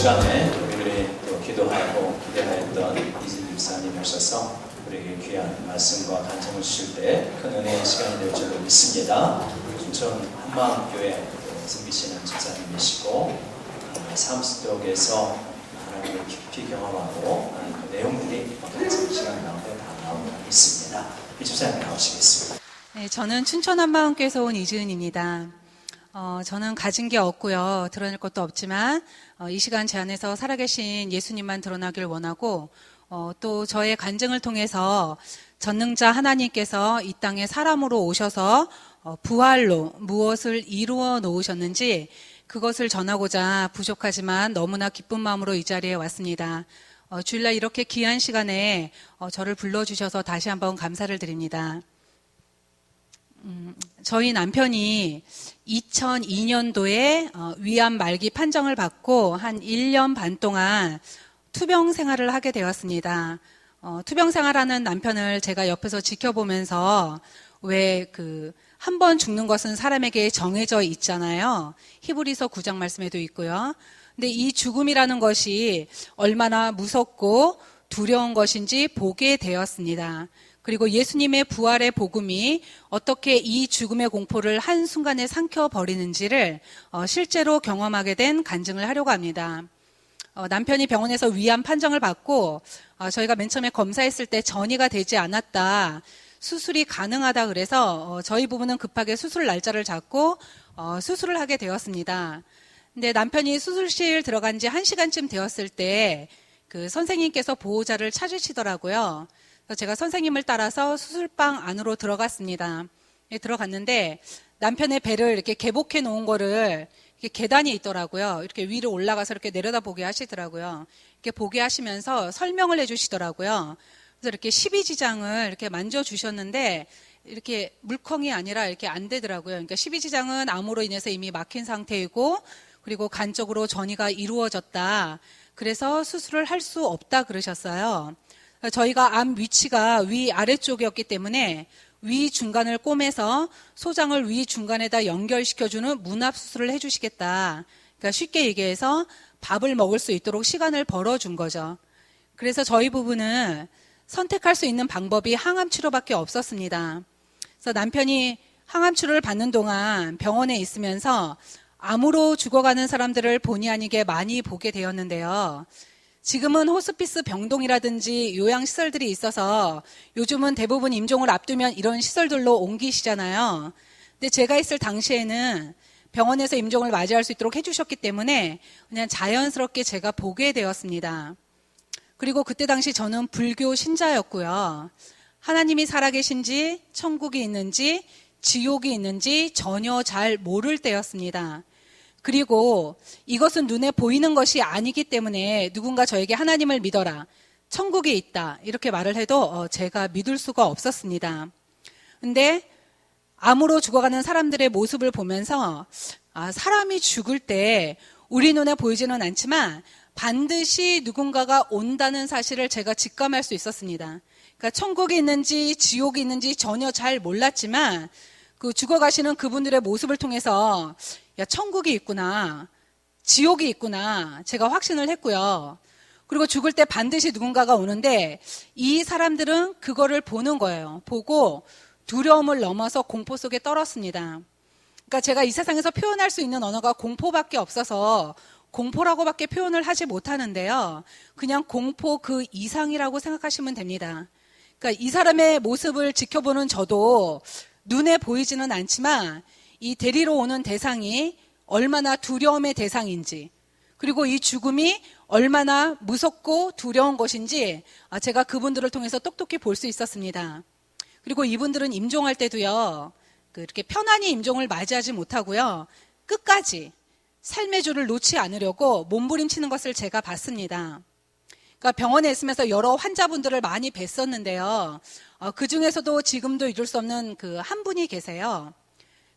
시간에 우리들이 또 기도하고 기대하였던 이진 집사님 오셔서 우리에게 귀한 말씀과 간증을 주실 때 큰 은혜의 시간이 될 줄로 믿습니다. 춘천 한마음교회 섬기시는 집사님이시고 삶 속에서 하나님을 깊이 경험하고 그 내용들이 간증 시간 가운데 다 나오고 있습니다. 이 집사님 나오시겠습니다. 네, 저는 춘천 한마음교회에서 온 이지은입니다. 저는 가진 게 없고요. 드러낼 것도 없지만 이 시간 제 안에서 살아계신 예수님만 드러나길 원하고 또 저의 간증을 통해서 전능자 하나님께서 이 땅에 사람으로 오셔서 부활로 무엇을 이루어 놓으셨는지 그것을 전하고자 부족하지만 너무나 기쁜 마음으로 이 자리에 왔습니다. 주일날 이렇게 귀한 시간에 저를 불러주셔서 다시 한번 감사를 드립니다. 저희 남편이 2002년도에 위암 말기 판정을 받고 한 1년 반 동안 투병 생활을 하게 되었습니다. 투병 생활하는 남편을 제가 옆에서 지켜보면서 한 번 죽는 것은 사람에게 정해져 있잖아요. 히브리서 9장 말씀에도 있고요. 근데 이 죽음이라는 것이 얼마나 무섭고 두려운 것인지 보게 되었습니다. 그리고 예수님의 부활의 복음이 어떻게 이 죽음의 공포를 한순간에 삼켜버리는지를 실제로 경험하게 된 간증을 하려고 합니다. 남편이 병원에서 위암 판정을 받고 저희가 맨 처음에 검사했을 때 전이가 되지 않았다. 수술이 가능하다 그래서 저희 부부는 급하게 수술 날짜를 잡고 수술을 하게 되었습니다. 근데 남편이 수술실 들어간 지 1시간쯤 되었을 때 그 선생님께서 보호자를 찾으시더라고요. 그래서 제가 선생님을 따라서 수술방 안으로 들어갔습니다. 들어갔는데 남편의 배를 이렇게 개복해 놓은 거를 이렇게 계단이 있더라고요. 이렇게 위로 올라가서 이렇게 내려다보게 하시더라고요. 이렇게 보게 하시면서 설명을 해주시더라고요. 그래서 이렇게 12지장을 이렇게 만져주셨는데 이렇게 물컹이 아니라 이렇게 안 되더라고요. 그러니까 12지장은 암으로 인해서 이미 막힌 상태이고 그리고 간쪽으로 전이가 이루어졌다. 그래서 수술을 할 수 없다 그러셨어요. 저희가 암 위치가 위 아래쪽이었기 때문에 위 중간을 꼬매서 소장을 위 중간에다 연결시켜주는 문합 수술을 해주시겠다. 그러니까 쉽게 얘기해서 밥을 먹을 수 있도록 시간을 벌어준 거죠. 그래서 저희 부부는 선택할 수 있는 방법이 항암 치료밖에 없었습니다. 그래서 남편이 항암 치료를 받는 동안 병원에 있으면서 암으로 죽어가는 사람들을 본의 아니게 많이 보게 되었는데요. 지금은 호스피스 병동이라든지 요양시설들이 있어서 요즘은 대부분 임종을 앞두면 이런 시설들로 옮기시잖아요. 근데 제가 있을 당시에는 병원에서 임종을 맞이할 수 있도록 해주셨기 때문에 그냥 자연스럽게 제가 보게 되었습니다. 그리고 그때 당시 저는 불교 신자였고요. 하나님이 살아계신지 천국이 있는지 지옥이 있는지 전혀 잘 모를 때였습니다. 그리고 이것은 눈에 보이는 것이 아니기 때문에 누군가 저에게 하나님을 믿어라, 천국이 있다 이렇게 말을 해도 제가 믿을 수가 없었습니다. 근데 암으로 죽어가는 사람들의 모습을 보면서 사람이 죽을 때 우리 눈에 보이지는 않지만 반드시 누군가가 온다는 사실을 제가 직감할 수 있었습니다. 그러니까 천국이 있는지 지옥이 있는지 전혀 잘 몰랐지만 그 죽어가시는 그분들의 모습을 통해서 야, 천국이 있구나, 지옥이 있구나 제가 확신을 했고요. 그리고 죽을 때 반드시 누군가가 오는데 이 사람들은 그거를 보는 거예요. 보고 두려움을 넘어서 공포 속에 떨었습니다. 그러니까 제가 이 세상에서 표현할 수 있는 언어가 공포밖에 없어서 공포라고밖에 표현을 하지 못하는데요. 그냥 공포 그 이상이라고 생각하시면 됩니다. 그러니까 이 사람의 모습을 지켜보는 저도 눈에 보이지는 않지만 이 데리러 오는 대상이 얼마나 두려움의 대상인지 그리고 이 죽음이 얼마나 무섭고 두려운 것인지 제가 그분들을 통해서 똑똑히 볼 수 있었습니다. 그리고 이분들은 임종할 때도요. 이렇게 편안히 임종을 맞이하지 못하고요. 끝까지 삶의 줄을 놓지 않으려고 몸부림치는 것을 제가 봤습니다. 그러니까 병원에 있으면서 여러 환자분들을 많이 뵀었는데요. 그 중에서도 지금도 잊을 수 없는 그 한 분이 계세요.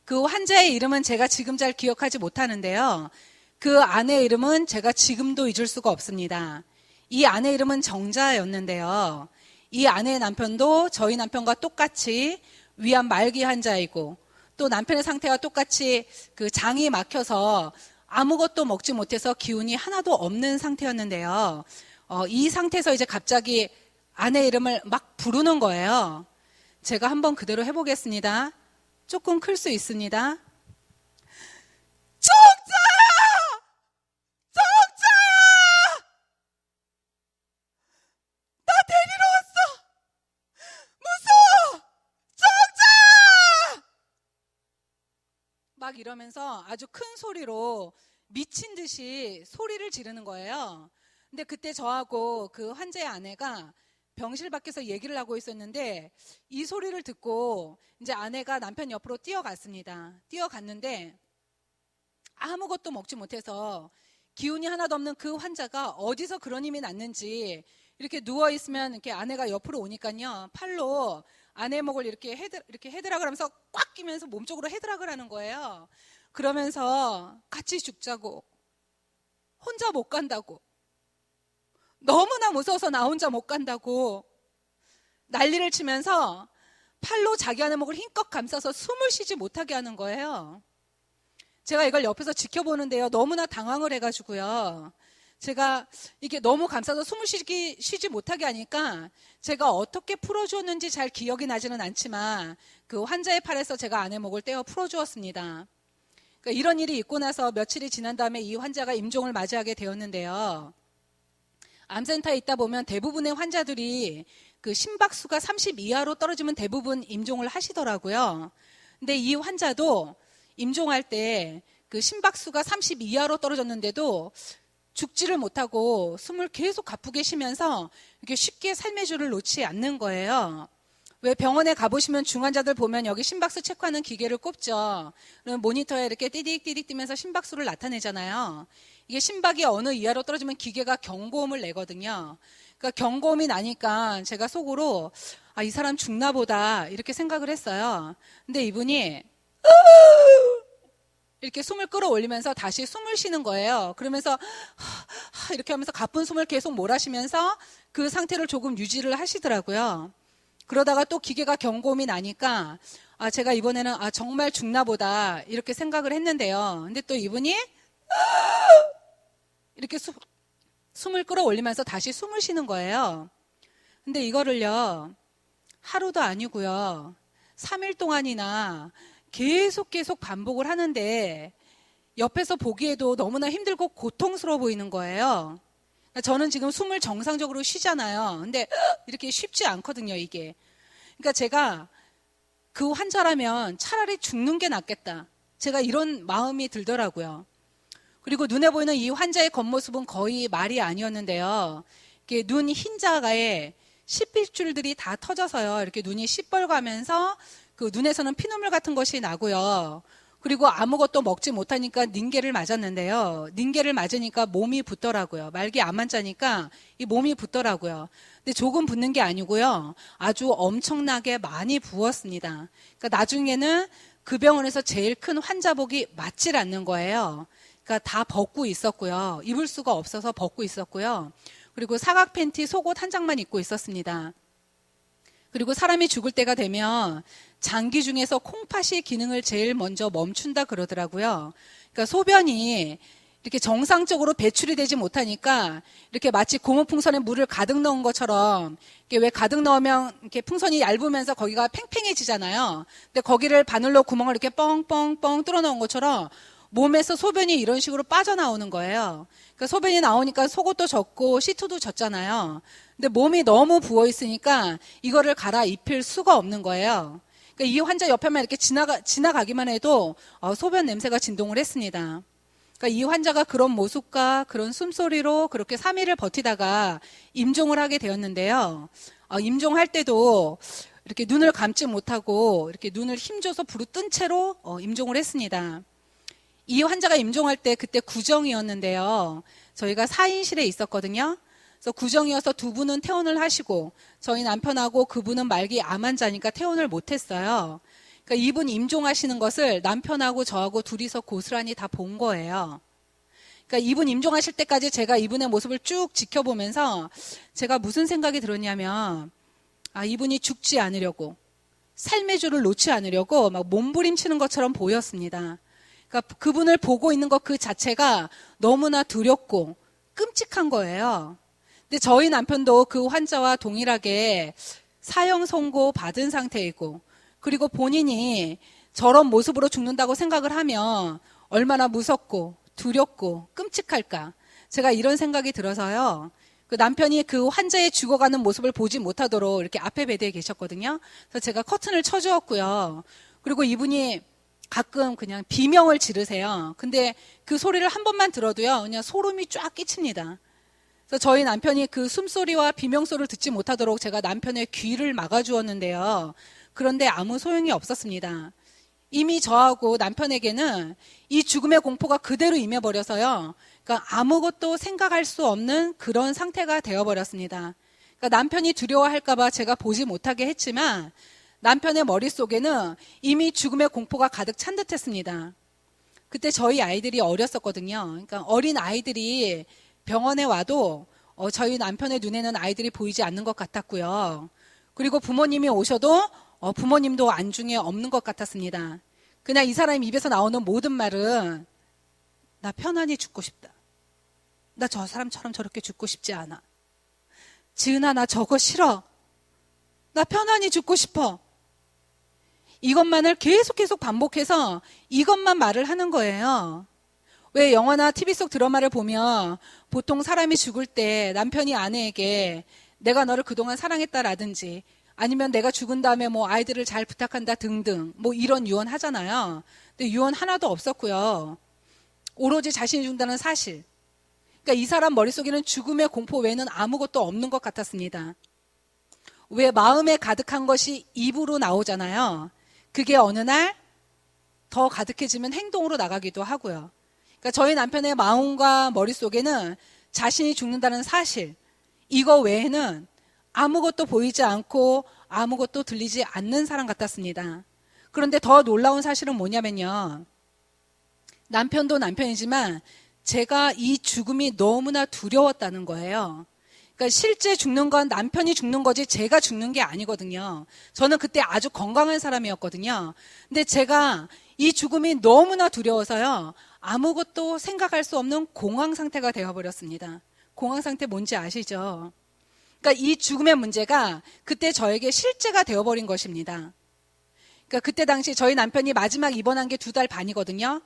그 환자의 이름은 제가 지금 잘 기억하지 못하는데요. 그 아내의 이름은 제가 지금도 잊을 수가 없습니다. 이 아내의 이름은 정자였는데요. 이 아내의 남편도 저희 남편과 똑같이 위암 말기 환자이고 또 남편의 상태가 똑같이 그 장이 막혀서 아무것도 먹지 못해서 기운이 하나도 없는 상태였는데요. 이 상태에서 이제 갑자기 아내 이름을 막 부르는 거예요. 제가 한번 그대로 해보겠습니다. 조금 클 수 있습니다. 정자야! 정자야! 나 데리러 왔어! 무서워! 정자야! 막 이러면서 아주 큰 소리로 미친 듯이 소리를 지르는 거예요. 근데 그때 저하고 그 환자의 아내가 병실 밖에서 얘기를 하고 있었는데 이 소리를 듣고 이제 아내가 남편 옆으로 뛰어갔습니다. 뛰어갔는데 아무것도 먹지 못해서 기운이 하나도 없는 그 환자가 어디서 그런 힘이 났는지 이렇게 누워있으면 이렇게 아내가 옆으로 오니까요. 팔로 아내 목을 이렇게 헤드락을 하면서 꽉 끼면서 몸쪽으로 헤드락을 하는 거예요. 그러면서 같이 죽자고, 혼자 못 간다고, 너무나 무서워서 나 혼자 못 간다고 난리를 치면서 팔로 자기 아내 목을 힘껏 감싸서 숨을 쉬지 못하게 하는 거예요. 제가 이걸 옆에서 지켜보는데요. 너무나 당황을 해가지고요. 제가 이게 너무 감싸서 숨을 쉬지 못하게 하니까 제가 어떻게 풀어주었는지 잘 기억이 나지는 않지만 그 환자의 팔에서 제가 아내 목을 떼어 풀어주었습니다. 그러니까 이런 일이 있고 나서 며칠이 지난 다음에 이 환자가 임종을 맞이하게 되었는데요. 암센터에 있다 보면 대부분의 환자들이 그 심박수가 30 이하로 떨어지면 대부분 임종을 하시더라고요. 근데 이 환자도 임종할 때 그 심박수가 30 이하로 떨어졌는데도 죽지를 못하고 숨을 계속 가쁘게 쉬면서 이렇게 쉽게 삶의 줄을 놓지 않는 거예요. 왜 병원에 가보시면 중환자들 보면 여기 심박수 체크하는 기계를 꼽죠. 그럼 모니터에 이렇게 띠딕띠딕 뛰면서 심박수를 나타내잖아요. 이게 심박이 어느 이하로 떨어지면 기계가 경고음을 내거든요. 그러니까 경고음이 나니까 제가 속으로 이 사람 죽나 보다 이렇게 생각을 했어요. 근데 이분이 이렇게 숨을 끌어올리면서 다시 숨을 쉬는 거예요. 그러면서 이렇게 하면서 가쁜 숨을 계속 몰아쉬면서 그 상태를 조금 유지를 하시더라고요. 그러다가 또 기계가 경고음이 나니까 제가 이번에는 정말 죽나 보다 이렇게 생각을 했는데요. 근데 또 이분이 이렇게 숨을 끌어올리면서 다시 숨을 쉬는 거예요. 근데 이거를요, 하루도 아니고요, 3일 동안이나 계속 반복을 하는데 옆에서 보기에도 너무나 힘들고 고통스러워 보이는 거예요. 저는 지금 숨을 정상적으로 쉬잖아요. 근데 이렇게 쉽지 않거든요, 이게. 그러니까 제가 그 환자라면 차라리 죽는 게 낫겠다. 제가 이런 마음이 들더라고요. 그리고 눈에 보이는 이 환자의 겉모습은 거의 말이 아니었는데요. 이렇게 눈 흰자가에 실핏줄들이 다 터져서요. 이렇게 눈이 시뻘가면서 그 눈에서는 피눈물 같은 것이 나고요. 그리고 아무것도 먹지 못하니까 닌게를 맞았는데요. 닌게를 맞으니까 몸이 붓더라고요. 말기 암 환자니까 이 몸이 붓더라고요. 근데 조금 붓는 게 아니고요. 아주 엄청나게 많이 부었습니다. 그러니까 나중에는 그 병원에서 제일 큰 환자복이 맞질 않는 거예요. 그러니까 다 벗고 있었고요. 입을 수가 없어서 벗고 있었고요. 그리고 사각 팬티 속옷 한 장만 입고 있었습니다. 그리고 사람이 죽을 때가 되면 장기 중에서 콩팥이 기능을 제일 먼저 멈춘다 그러더라고요. 그러니까 소변이 이렇게 정상적으로 배출이 되지 못하니까 이렇게 마치 고무풍선에 물을 가득 넣은 것처럼 이게 왜 가득 넣으면 이렇게 풍선이 얇으면서 거기가 팽팽해지잖아요. 근데 거기를 바늘로 구멍을 이렇게 뻥뻥뻥 뚫어 넣은 것처럼 몸에서 소변이 이런 식으로 빠져나오는 거예요. 그러니까 소변이 나오니까 속옷도 젖고 시트도 젖잖아요. 근데 몸이 너무 부어 있으니까 이거를 갈아입힐 수가 없는 거예요. 그러니까 이 환자 옆에만 이렇게 지나가기만 해도 소변 냄새가 진동을 했습니다. 그러니까 이 환자가 그런 모습과 그런 숨소리로 그렇게 3일을 버티다가 임종을 하게 되었는데요. 임종할 때도 이렇게 눈을 감지 못하고 이렇게 눈을 힘줘서 부르뜬 채로 임종을 했습니다. 이 환자가 임종할 때 그때 구정이었는데요. 저희가 4인실에 있었거든요. 그래서 구정이어서 두 분은 퇴원을 하시고 저희 남편하고 그분은 말기 암 환자니까 퇴원을 못했어요. 그러니까 이분 임종하시는 것을 남편하고 저하고 둘이서 고스란히 다 본 거예요. 그러니까 이분 임종하실 때까지 제가 이분의 모습을 쭉 지켜보면서 제가 무슨 생각이 들었냐면 이분이 죽지 않으려고 삶의 줄을 놓지 않으려고 막 몸부림치는 것처럼 보였습니다. 그러니까 그러니까 그분을 보고 있는 것 그 자체가 너무나 두렵고 끔찍한 거예요. 근데 저희 남편도 그 환자와 동일하게 사형 선고 받은 상태이고, 그리고 본인이 저런 모습으로 죽는다고 생각을 하면 얼마나 무섭고 두렵고 끔찍할까. 제가 이런 생각이 들어서요. 그 남편이 그 환자의 죽어가는 모습을 보지 못하도록 이렇게 앞에 베드에 계셨거든요. 그래서 제가 커튼을 쳐주었고요. 그리고 이분이 가끔 그냥 비명을 지르세요. 근데 그 소리를 한 번만 들어도요, 그냥 소름이 쫙 끼칩니다. 그래서 저희 남편이 그 숨소리와 비명소리를 듣지 못하도록 제가 남편의 귀를 막아주었는데요. 그런데 아무 소용이 없었습니다. 이미 저하고 남편에게는 이 죽음의 공포가 그대로 임해버려서요. 그러니까 아무것도 생각할 수 없는 그런 상태가 되어버렸습니다. 그러니까 남편이 두려워할까봐 제가 보지 못하게 했지만 남편의 머릿속에는 이미 죽음의 공포가 가득 찬 듯했습니다. 그때 저희 아이들이 어렸었거든요. 그러니까 어린 아이들이 병원에 와도 저희 남편의 눈에는 아이들이 보이지 않는 것 같았고요. 그리고 부모님이 오셔도 부모님도 안중에 없는 것 같았습니다. 그냥 이 사람 입에서 나오는 모든 말은 나 편안히 죽고 싶다. 나 저 사람처럼 저렇게 죽고 싶지 않아. 지은아, 나 저거 싫어. 나 편안히 죽고 싶어. 이것만을 계속 반복해서 이것만 말을 하는 거예요. 왜 영화나 TV 속 드라마를 보면 보통 사람이 죽을 때 남편이 아내에게 내가 너를 그동안 사랑했다라든지 아니면 내가 죽은 다음에 뭐 아이들을 잘 부탁한다 등등 뭐 이런 유언 하잖아요. 근데 유언 하나도 없었고요. 오로지 자신이 죽는다는 사실. 그러니까 이 사람 머릿속에는 죽음의 공포 외에는 아무것도 없는 것 같았습니다. 왜 마음에 가득한 것이 입으로 나오잖아요. 그게 어느 날 더 가득해지면 행동으로 나가기도 하고요. 그러니까 저희 남편의 마음과 머릿속에는 자신이 죽는다는 사실, 이거 외에는 아무것도 보이지 않고 아무것도 들리지 않는 사람 같았습니다. 그런데 더 놀라운 사실은 뭐냐면요. 남편도 남편이지만 제가 이 죽음이 너무나 두려웠다는 거예요. 그러니까 실제 죽는 건 남편이 죽는 거지 제가 죽는 게 아니거든요. 저는 그때 아주 건강한 사람이었거든요. 근데 제가 이 죽음이 너무나 두려워서요. 아무것도 생각할 수 없는 공황 상태가 되어버렸습니다. 공황 상태 뭔지 아시죠? 그러니까 이 죽음의 문제가 그때 저에게 실제가 되어버린 것입니다. 그러니까 그때 당시 저희 남편이 마지막 입원한 게 2달 반이거든요.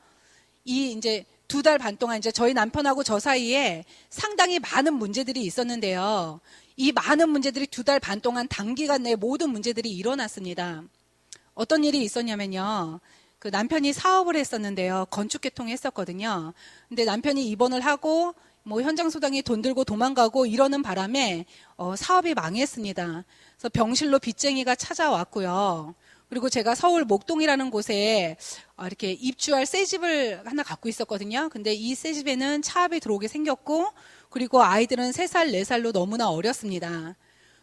이 이제 2달 반 동안 이제 저희 남편하고 저 사이에 상당히 많은 문제들이 있었는데요. 이 많은 문제들이 2달 반 동안 단기간 내에 모든 문제들이 일어났습니다. 어떤 일이 있었냐면요. 그 남편이 사업을 했었는데요. 건축 계통을 했었거든요. 근데 남편이 입원을 하고 뭐 현장 소장이 돈 들고 도망가고 이러는 바람에 사업이 망했습니다. 그래서 병실로 빚쟁이가 찾아왔고요. 그리고 제가 서울 목동이라는 곳에 이렇게 입주할 새 집을 하나 갖고 있었거든요. 근데 이 새 집에는 차압이 들어오게 생겼고, 그리고 아이들은 3살, 4살로 너무나 어렸습니다.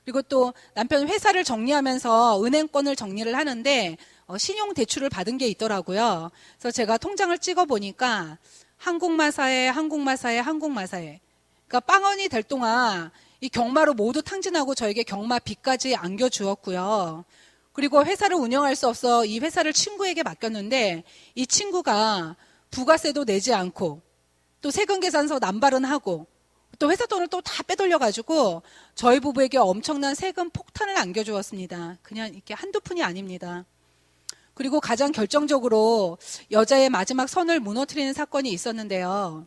그리고 또 남편 회사를 정리하면서 은행권을 정리를 하는데 신용 대출을 받은 게 있더라고요. 그래서 제가 통장을 찍어 보니까 한국마사회. 그러니까 빵원이 될 동안 이 경마로 모두 탕진하고 저에게 경마 빚까지 안겨주었고요. 그리고 회사를 운영할 수 없어 이 회사를 친구에게 맡겼는데 이 친구가 부가세도 내지 않고 또 세금계산서 남발은 하고 또 회사 돈을 또 다 빼돌려가지고 저희 부부에게 엄청난 세금 폭탄을 안겨주었습니다. 그냥 이렇게 한두 푼이 아닙니다. 그리고 가장 결정적으로 여자의 마지막 선을 무너뜨리는 사건이 있었는데요.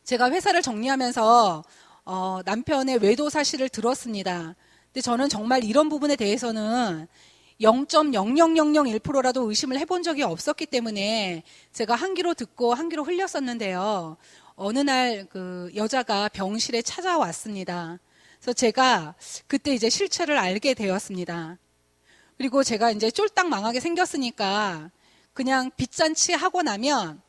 제가 회사를 정리하면서 남편의 외도 사실을 들었습니다. 근데 저는 정말 이런 부분에 대해서는 0.00001%라도 의심을 해본 적이 없었기 때문에 제가 한 귀로 듣고 한 귀로 흘렸었는데요. 어느 날 그 여자가 병실에 찾아왔습니다. 그래서 제가 그때 이제 실체를 알게 되었습니다. 그리고 제가 이제 쫄딱 망하게 생겼으니까 그냥 빚잔치 하고 나면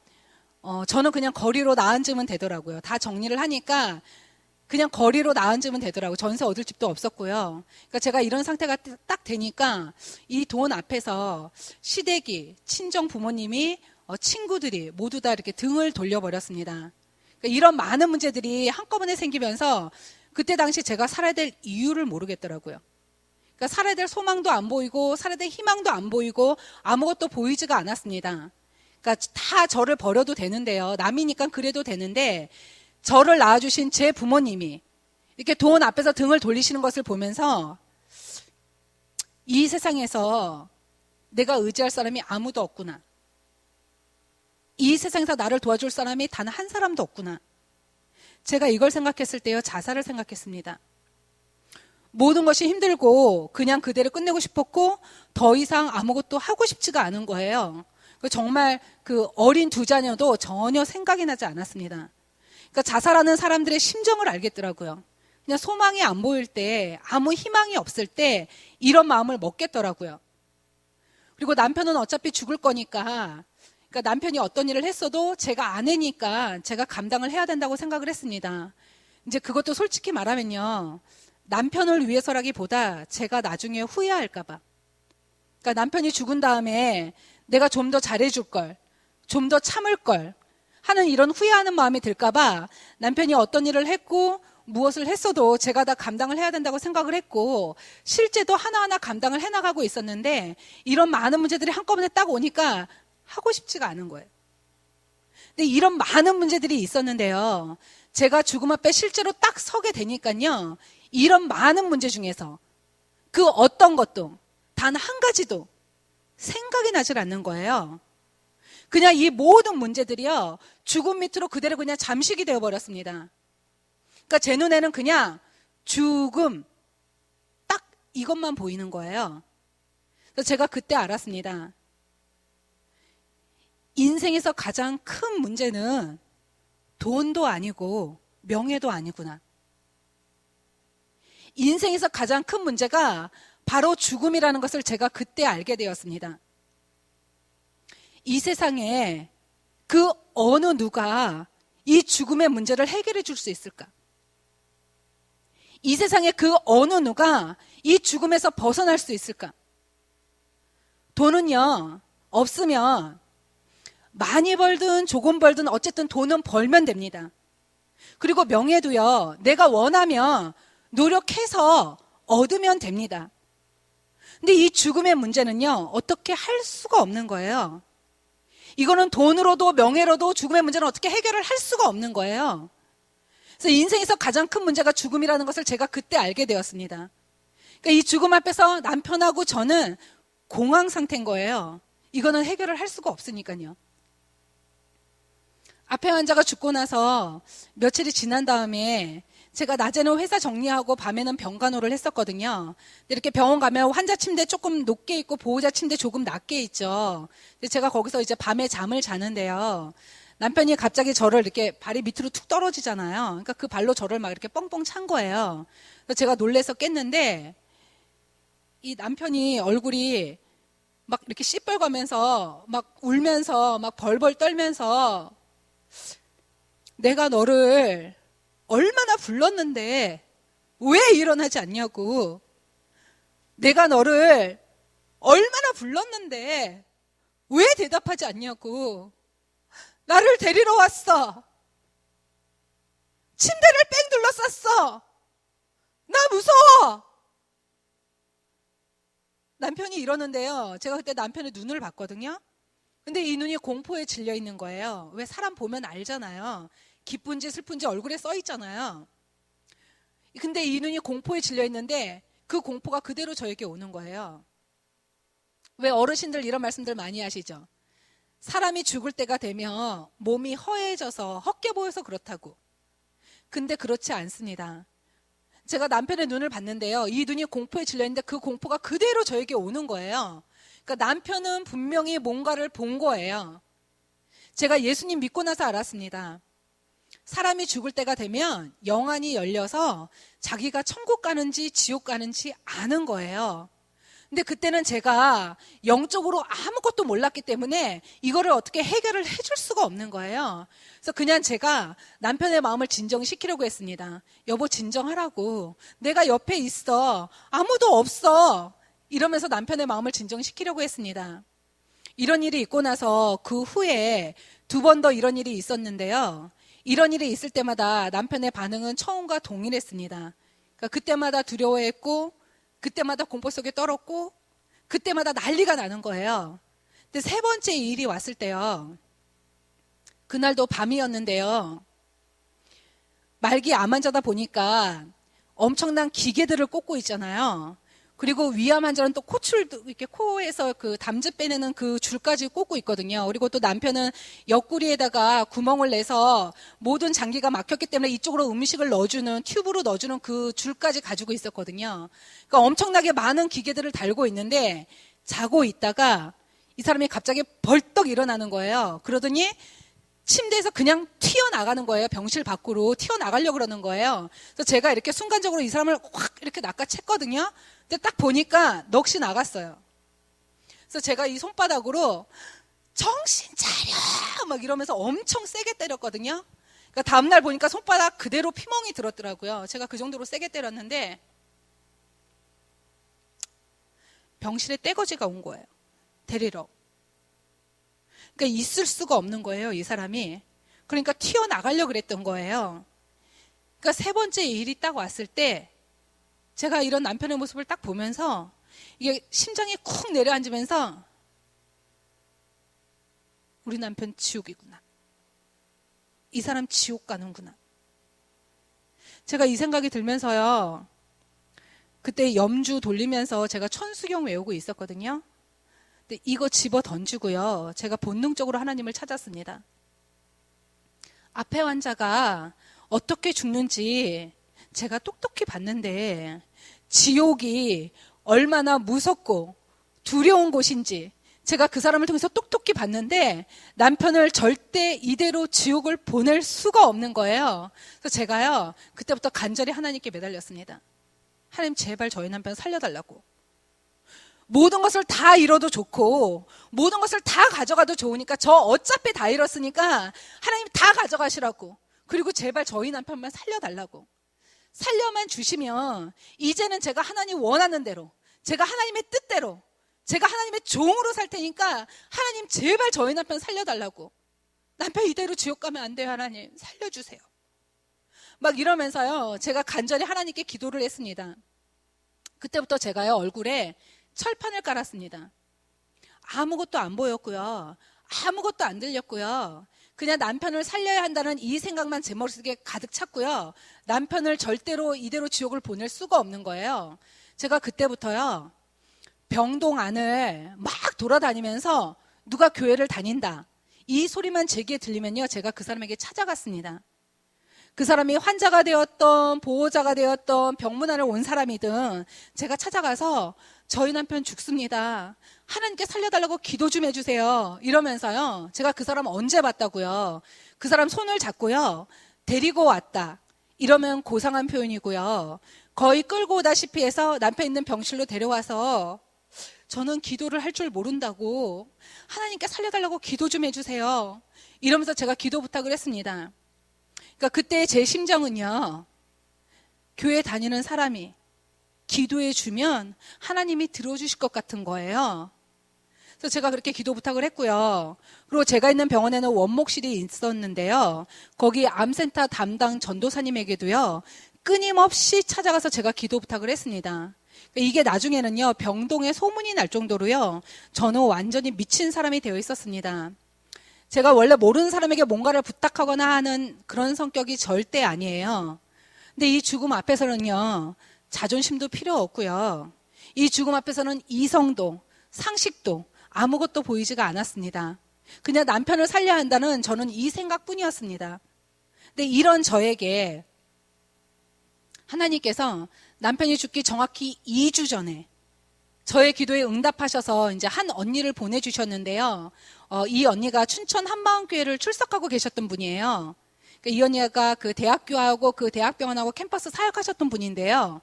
저는 그냥 거리로 나앉으면 되더라고요. 다 정리를 하니까 그냥 거리로 나앉으면 되더라고요. 전세 얻을 집도 없었고요. 그러니까 제가 이런 상태가 딱 되니까 이 돈 앞에서 시댁이, 친정 부모님이, 친구들이 모두 다 이렇게 등을 돌려버렸습니다. 그러니까 이런 많은 문제들이 한꺼번에 생기면서 그때 당시 제가 살아야 될 이유를 모르겠더라고요. 그러니까 살아야 될 소망도 안 보이고 살아야 될 희망도 안 보이고 아무것도 보이지가 않았습니다. 그러니까 다 저를 버려도 되는데요. 남이니까 그래도 되는데 저를 낳아주신 제 부모님이 이렇게 돈 앞에서 등을 돌리시는 것을 보면서 이 세상에서 내가 의지할 사람이 아무도 없구나. 이 세상에서 나를 도와줄 사람이 단 한 사람도 없구나. 제가 이걸 생각했을 때요, 자살을 생각했습니다. 모든 것이 힘들고 그냥 그대로 끝내고 싶었고 더 이상 아무것도 하고 싶지가 않은 거예요. 정말 그 어린 두 자녀도 전혀 생각이 나지 않았습니다. 그러니까 자살하는 사람들의 심정을 알겠더라고요. 그냥 소망이 안 보일 때, 아무 희망이 없을 때 이런 마음을 먹겠더라고요. 그리고 남편은 어차피 죽을 거니까, 그러니까 남편이 어떤 일을 했어도 제가 아내니까 제가 감당을 해야 된다고 생각을 했습니다. 이제 그것도 솔직히 말하면요, 남편을 위해서라기보다 제가 나중에 후회할까 봐. 그러니까 남편이 죽은 다음에 내가 좀 더 잘해줄 걸, 좀 더 참을 걸 하는 이런 후회하는 마음이 들까 봐 남편이 어떤 일을 했고 무엇을 했어도 제가 다 감당을 해야 된다고 생각을 했고 실제도 하나하나 감당을 해나가고 있었는데 이런 많은 문제들이 한꺼번에 딱 오니까 하고 싶지가 않은 거예요. 근데 이런 많은 문제들이 있었는데요, 제가 죽음 앞에 실제로 딱 서게 되니까요, 이런 많은 문제 중에서 그 어떤 것도 단 한 가지도 생각이 나질 않는 거예요. 그냥 이 모든 문제들이요, 죽음 밑으로 그대로 그냥 잠식이 되어버렸습니다. 그러니까 제 눈에는 그냥 죽음, 딱 이것만 보이는 거예요. 그래서 제가 그때 알았습니다. 인생에서 가장 큰 문제는 돈도 아니고 명예도 아니구나. 인생에서 가장 큰 문제가 바로 죽음이라는 것을 제가 그때 알게 되었습니다. 이 세상에 그 어느 누가 이 죽음의 문제를 해결해 줄 수 있을까? 이 세상에 그 어느 누가 이 죽음에서 벗어날 수 있을까? 돈은요, 없으면 많이 벌든 조금 벌든 어쨌든 돈은 벌면 됩니다. 그리고 명예도요, 내가 원하면 노력해서 얻으면 됩니다. 근데 이 죽음의 문제는요, 어떻게 할 수가 없는 거예요. 이거는 돈으로도 명예로도 죽음의 문제는 어떻게 해결을 할 수가 없는 거예요. 그래서 인생에서 가장 큰 문제가 죽음이라는 것을 제가 그때 알게 되었습니다. 그러니까 이 죽음 앞에서 남편하고 저는 공황 상태인 거예요. 이거는 해결을 할 수가 없으니까요. 앞에 환자가 죽고 나서 며칠이 지난 다음에 제가 낮에는 회사 정리하고 밤에는 병간호를 했었거든요. 이렇게 병원 가면 환자 침대 조금 높게 있고 보호자 침대 조금 낮게 있죠. 제가 거기서 이제 밤에 잠을 자는데요, 남편이 갑자기 저를 이렇게 발이 밑으로 툭 떨어지잖아요. 그러니까 그 발로 저를 막 이렇게 뻥뻥 찬 거예요. 그래서 제가 놀래서 깼는데 이 남편이 얼굴이 막 이렇게 시뻘거면서 막 울면서 막 벌벌 떨면서 내가 너를 얼마나 불렀는데 왜 일어나지 않냐고, 내가 너를 얼마나 불렀는데 왜 대답하지 않냐고, 나를 데리러 왔어, 침대를 뺑 둘러쌌어, 나 무서워. 남편이 이러는데요, 제가 그때 남편의 눈을 봤거든요. 근데 이 눈이 공포에 질려 있는 거예요. 왜 사람 보면 알잖아요. 기쁜지 슬픈지 얼굴에 써 있잖아요. 근데 이 눈이 공포에 질려 있는데 그 공포가 그대로 저에게 오는 거예요. 왜 어르신들 이런 말씀들 많이 하시죠? 사람이 죽을 때가 되면 몸이 허해져서 헛게 보여서 그렇다고. 근데 그렇지 않습니다. 제가 남편의 눈을 봤는데요, 이 눈이 공포에 질려 있는데 그 공포가 그대로 저에게 오는 거예요. 그러니까 남편은 분명히 뭔가를 본 거예요. 제가 예수님 믿고 나서 알았습니다. 사람이 죽을 때가 되면 영안이 열려서 자기가 천국 가는지 지옥 가는지 아는 거예요. 근데 그때는 제가 영적으로 아무것도 몰랐기 때문에 이거를 어떻게 해결을 해줄 수가 없는 거예요. 그래서 그냥 제가 남편의 마음을 진정시키려고 했습니다. 여보, 진정하라고. 내가 옆에 있어. 아무도 없어. 이러면서 남편의 마음을 진정시키려고 했습니다. 이런 일이 있고 나서 그 후에 2번 더 이런 일이 있었는데요. 이런 일이 있을 때마다 남편의 반응은 처음과 동일했습니다. 그러니까 그때마다 두려워했고, 그때마다 공포 속에 떨었고, 그때마다 난리가 나는 거예요. 근데 세 번째 일이 왔을 때요. 그날도 밤이었는데요. 말기 암 환자다 보니까 엄청난 기계들을 꽂고 있잖아요. 그리고 위암 환자는 또 코출도 이렇게 코에서 그 담즙 빼내는 그 줄까지 꽂고 있거든요. 그리고 또 남편은 옆구리에다가 구멍을 내서 모든 장기가 막혔기 때문에 이쪽으로 음식을 넣어주는 튜브로 넣어주는 그 줄까지 가지고 있었거든요. 그러니까 엄청나게 많은 기계들을 달고 있는데 자고 있다가 이 사람이 갑자기 벌떡 일어나는 거예요. 그러더니 침대에서 그냥 튀어나가는 거예요. 병실 밖으로 튀어나가려고 그러는 거예요. 그래서 제가 이렇게 순간적으로 이 사람을 확 이렇게 낚아챘거든요. 근데 딱 보니까 넋이 나갔어요. 그래서 제가 이 손바닥으로 정신 차려! 막 이러면서 엄청 세게 때렸거든요. 그러니까 다음날 보니까 손바닥 그대로 피멍이 들었더라고요. 제가 그 정도로 세게 때렸는데 병실에 떼거지가 온 거예요. 데리러. 그러니까 있을 수가 없는 거예요, 이 사람이. 그러니까 튀어나가려고 그랬던 거예요. 그러니까 세 번째 일이 딱 왔을 때 제가 이런 남편의 모습을 딱 보면서 이게 심장이 쿵 내려앉으면서 우리 남편 지옥이구나. 이 사람 지옥 가는구나. 제가 이 생각이 들면서요. 그때 염주 돌리면서 제가 천수경 외우고 있었거든요. 근데 이거 집어 던지고요. 제가 본능적으로 하나님을 찾았습니다. 앞에 환자가 어떻게 죽는지 제가 똑똑히 봤는데 지옥이 얼마나 무섭고 두려운 곳인지 제가 그 사람을 통해서 똑똑히 봤는데 남편을 절대 이대로 지옥을 보낼 수가 없는 거예요. 그래서 제가요. 그때부터 간절히 하나님께 매달렸습니다. 하나님 제발 저희 남편 살려달라고. 모든 것을 다 잃어도 좋고 모든 것을 다 가져가도 좋으니까 저 어차피 다 잃었으니까 하나님 다 가져가시라고. 그리고 제발 저희 남편만 살려달라고. 살려만 주시면 이제는 제가 하나님 원하는 대로 제가 하나님의 뜻대로 제가 하나님의 종으로 살 테니까 하나님 제발 저희 남편 살려달라고. 남편 이대로 지옥 가면 안 돼요. 하나님 살려주세요. 막 이러면서요. 제가 간절히 하나님께 기도를 했습니다. 그때부터 제가요. 얼굴에 철판을 깔았습니다. 아무것도 안 보였고요. 아무것도 안 들렸고요. 그냥 남편을 살려야 한다는 이 생각만 제 머릿속에 가득 찼고요. 남편을 절대로 이대로 지옥을 보낼 수가 없는 거예요. 제가 그때부터요. 병동 안을 막 돌아다니면서 누가 교회를 다닌다. 이 소리만 제게 들리면요. 제가 그 사람에게 찾아갔습니다. 그 사람이 환자가 되었던 보호자가 되었던 병문안을 온 사람이든 제가 찾아가서 저희 남편 죽습니다. 하나님께 살려달라고 기도 좀 해주세요. 이러면서요. 제가 그 사람 언제 봤다고요. 그 사람 손을 잡고요. 데리고 왔다. 이러면 고상한 표현이고요. 거의 끌고 오다시피 해서 남편 있는 병실로 데려와서 저는 기도를 할 줄 모른다고 하나님께 살려달라고 기도 좀 해주세요. 이러면서 제가 기도 부탁을 했습니다. 그러니까 그때 제 심정은요. 교회 다니는 사람이 기도해 주면 하나님이 들어주실 것 같은 거예요. 그래서 제가 그렇게 기도 부탁을 했고요. 그리고 제가 있는 병원에는 원목실이 있었는데요. 거기 암센터 담당 전도사님에게도요. 끊임없이 찾아가서 제가 기도 부탁을 했습니다. 이게 나중에는요. 병동에 소문이 날 정도로요. 저는 완전히 미친 사람이 되어 있었습니다. 제가 원래 모르는 사람에게 뭔가를 부탁하거나 하는 그런 성격이 절대 아니에요. 근데 이 죽음 앞에서는요. 자존심도 필요 없고요. 이 죽음 앞에서는 이성도 상식도 아무것도 보이지가 않았습니다. 그냥 남편을 살려야 한다는 저는 이 생각뿐이었습니다. 근데 이런 저에게 하나님께서 남편이 죽기 정확히 2주 전에 저의 기도에 응답하셔서 이제 한 언니를 보내주셨는데요. 이 언니가 춘천 한마음교회를 출석하고 계셨던 분이에요. 이 언니가 그 대학교하고 그 대학병원하고 캠퍼스 사역하셨던 분인데요.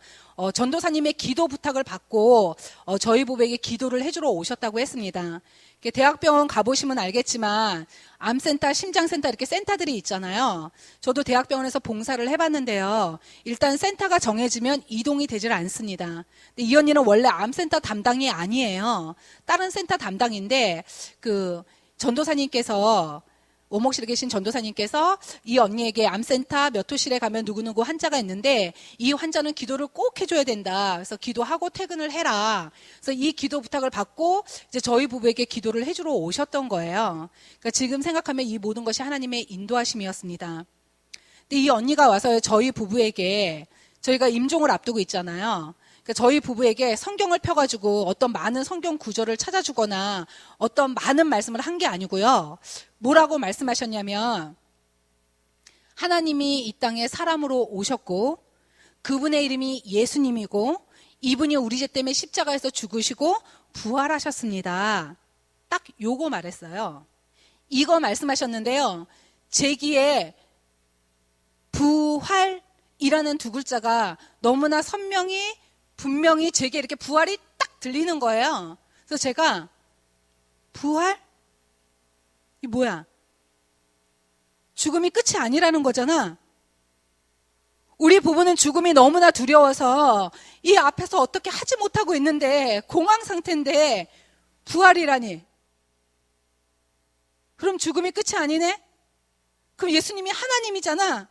전도사님의 기도 부탁을 받고 저희 부부에게 기도를 해주러 오셨다고 했습니다. 대학병원 가보시면 알겠지만 암센터, 심장센터 이렇게 센터들이 있잖아요. 저도 대학병원에서 봉사를 해봤는데요. 일단 센터가 정해지면 이동이 되질 않습니다. 근데 이 언니는 원래 암센터 담당이 아니에요. 다른 센터 담당인데 그 전도사님께서 원목실에 계신 전도사님께서 이 언니에게 암센터 몇 호실에 가면 누구누구 환자가 있는데 이 환자는 기도를 꼭 해줘야 된다. 그래서 기도하고 퇴근을 해라. 그래서 이 기도 부탁을 받고 이제 저희 부부에게 기도를 해주러 오셨던 거예요. 그러니까 지금 생각하면 이 모든 것이 하나님의 인도하심이었습니다. 근데 이 언니가 와서 저희 부부에게 저희가 임종을 앞두고 있잖아요. 그러니까 저희 부부에게 성경을 펴가지고 어떤 많은 성경 구절을 찾아주거나 어떤 많은 말씀을 한 게 아니고요. 뭐라고 말씀하셨냐면 하나님이 이 땅에 사람으로 오셨고 그분의 이름이 예수님이고 이분이 우리 죄 때문에 십자가에서 죽으시고 부활하셨습니다. 딱 요거 말했어요. 이거 말씀하셨는데요. 제 귀에 부활이라는 두 글자가 너무나 선명히 분명히 제게 이렇게 부활이 딱 들리는 거예요. 그래서 제가 부활? 이 뭐야? 죽음이 끝이 아니라는 거잖아. 우리 부부는 죽음이 너무나 두려워서 이 앞에서 어떻게 하지 못하고 있는데 공황 상태인데 부활이라니. 그럼 죽음이 끝이 아니네? 그럼 예수님이 하나님이잖아.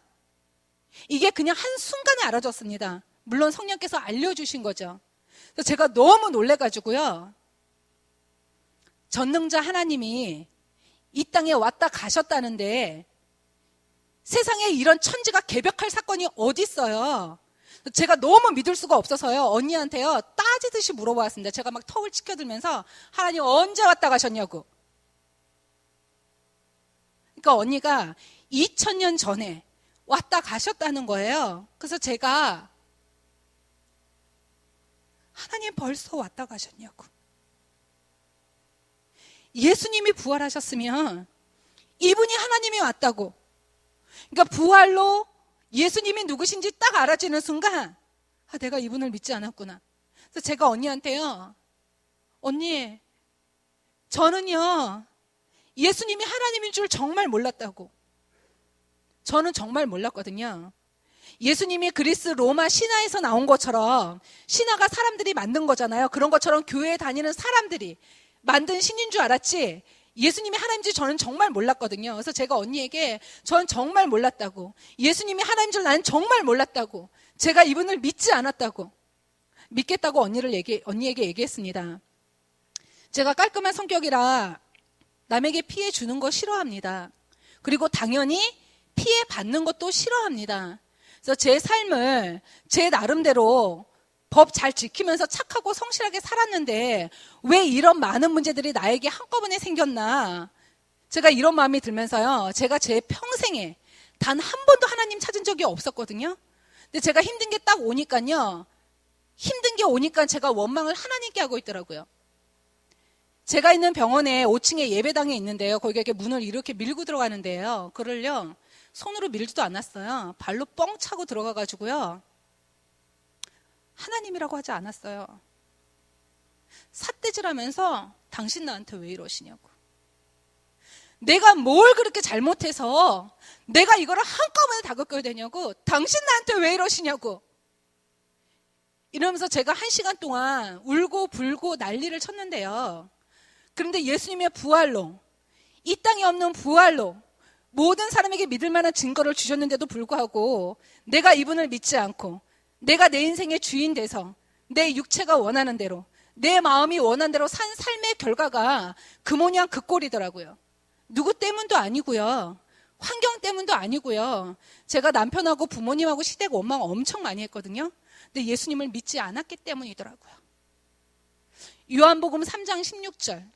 이게 그냥 한순간에 알아졌습니다. 물론 성령께서 알려주신 거죠. 그래서 제가 너무 놀래가지고요. 전능자 하나님이 이 땅에 왔다 가셨다는데 세상에 이런 천지가 개벽할 사건이 어디 있어요. 제가 너무 믿을 수가 없어서요. 언니한테요. 따지듯이 물어보았습니다. 제가 막 턱을 치켜들면서 하나님 언제 왔다 가셨냐고. 그러니까 언니가 2000년 전에 왔다 가셨다는 거예요. 그래서 제가 하나님 벌써 왔다 가셨냐고. 예수님이 부활하셨으면 이분이 하나님이 왔다고. 그러니까 부활로 예수님이 누구신지 딱 알아지는 순간 내가 이분을 믿지 않았구나. 그래서 제가 언니한테요. 언니, 저는요. 예수님이 하나님인 줄 정말 몰랐다고. 저는 정말 몰랐거든요. 예수님이 그리스 로마 신화에서 나온 것처럼 신화가 사람들이 만든 거잖아요. 그런 것처럼 교회에 다니는 사람들이 만든 신인 줄 알았지 예수님이 하나님인 줄 저는 정말 몰랐거든요. 그래서 제가 언니에게 전 정말 몰랐다고. 예수님이 하나님인 줄 나는 정말 몰랐다고. 제가 이분을 믿지 않았다고. 믿겠다고 언니에게 얘기했습니다. 제가 깔끔한 성격이라 남에게 피해 주는 거 싫어합니다. 그리고 당연히 피해 받는 것도 싫어합니다. 그래서 제 삶을 제 나름대로 법 잘 지키면서 착하고 성실하게 살았는데 왜 이런 많은 문제들이 나에게 한꺼번에 생겼나. 제가 이런 마음이 들면서요. 제가 제 평생에 단 한 번도 하나님 찾은 적이 없었거든요. 근데 제가 힘든 게 딱 오니까요. 힘든 게 오니까 제가 원망을 하나님께 하고 있더라고요. 제가 있는 병원에 5층에 예배당에 있는데요. 거기가 이렇게 문을 이렇게 밀고 들어가는데요. 그를요. 손으로 밀지도 않았어요. 발로 뻥 차고 들어가가지고요. 하나님이라고 하지 않았어요. 삿대질하면서 당신 나한테 왜 이러시냐고. 내가 뭘 그렇게 잘못해서 내가 이거를 한꺼번에 다 겪어야 되냐고. 당신 나한테 왜 이러시냐고. 이러면서 제가 1시간 동안 울고 불고 난리를 쳤는데요. 그런데 예수님의 부활로, 이 땅에 없는 부활로 모든 사람에게 믿을 만한 증거를 주셨는데도 불구하고 내가 이분을 믿지 않고 내가 내 인생의 주인 돼서 내 육체가 원하는 대로 내 마음이 원하는 대로 산 삶의 결과가 그 모양 그 꼴이더라고요. 누구 때문도 아니고요. 환경 때문도 아니고요. 제가 남편하고 부모님하고 시댁 원망 엄청 많이 했거든요. 근데 예수님을 믿지 않았기 때문이더라고요. 요한복음 3장 16절.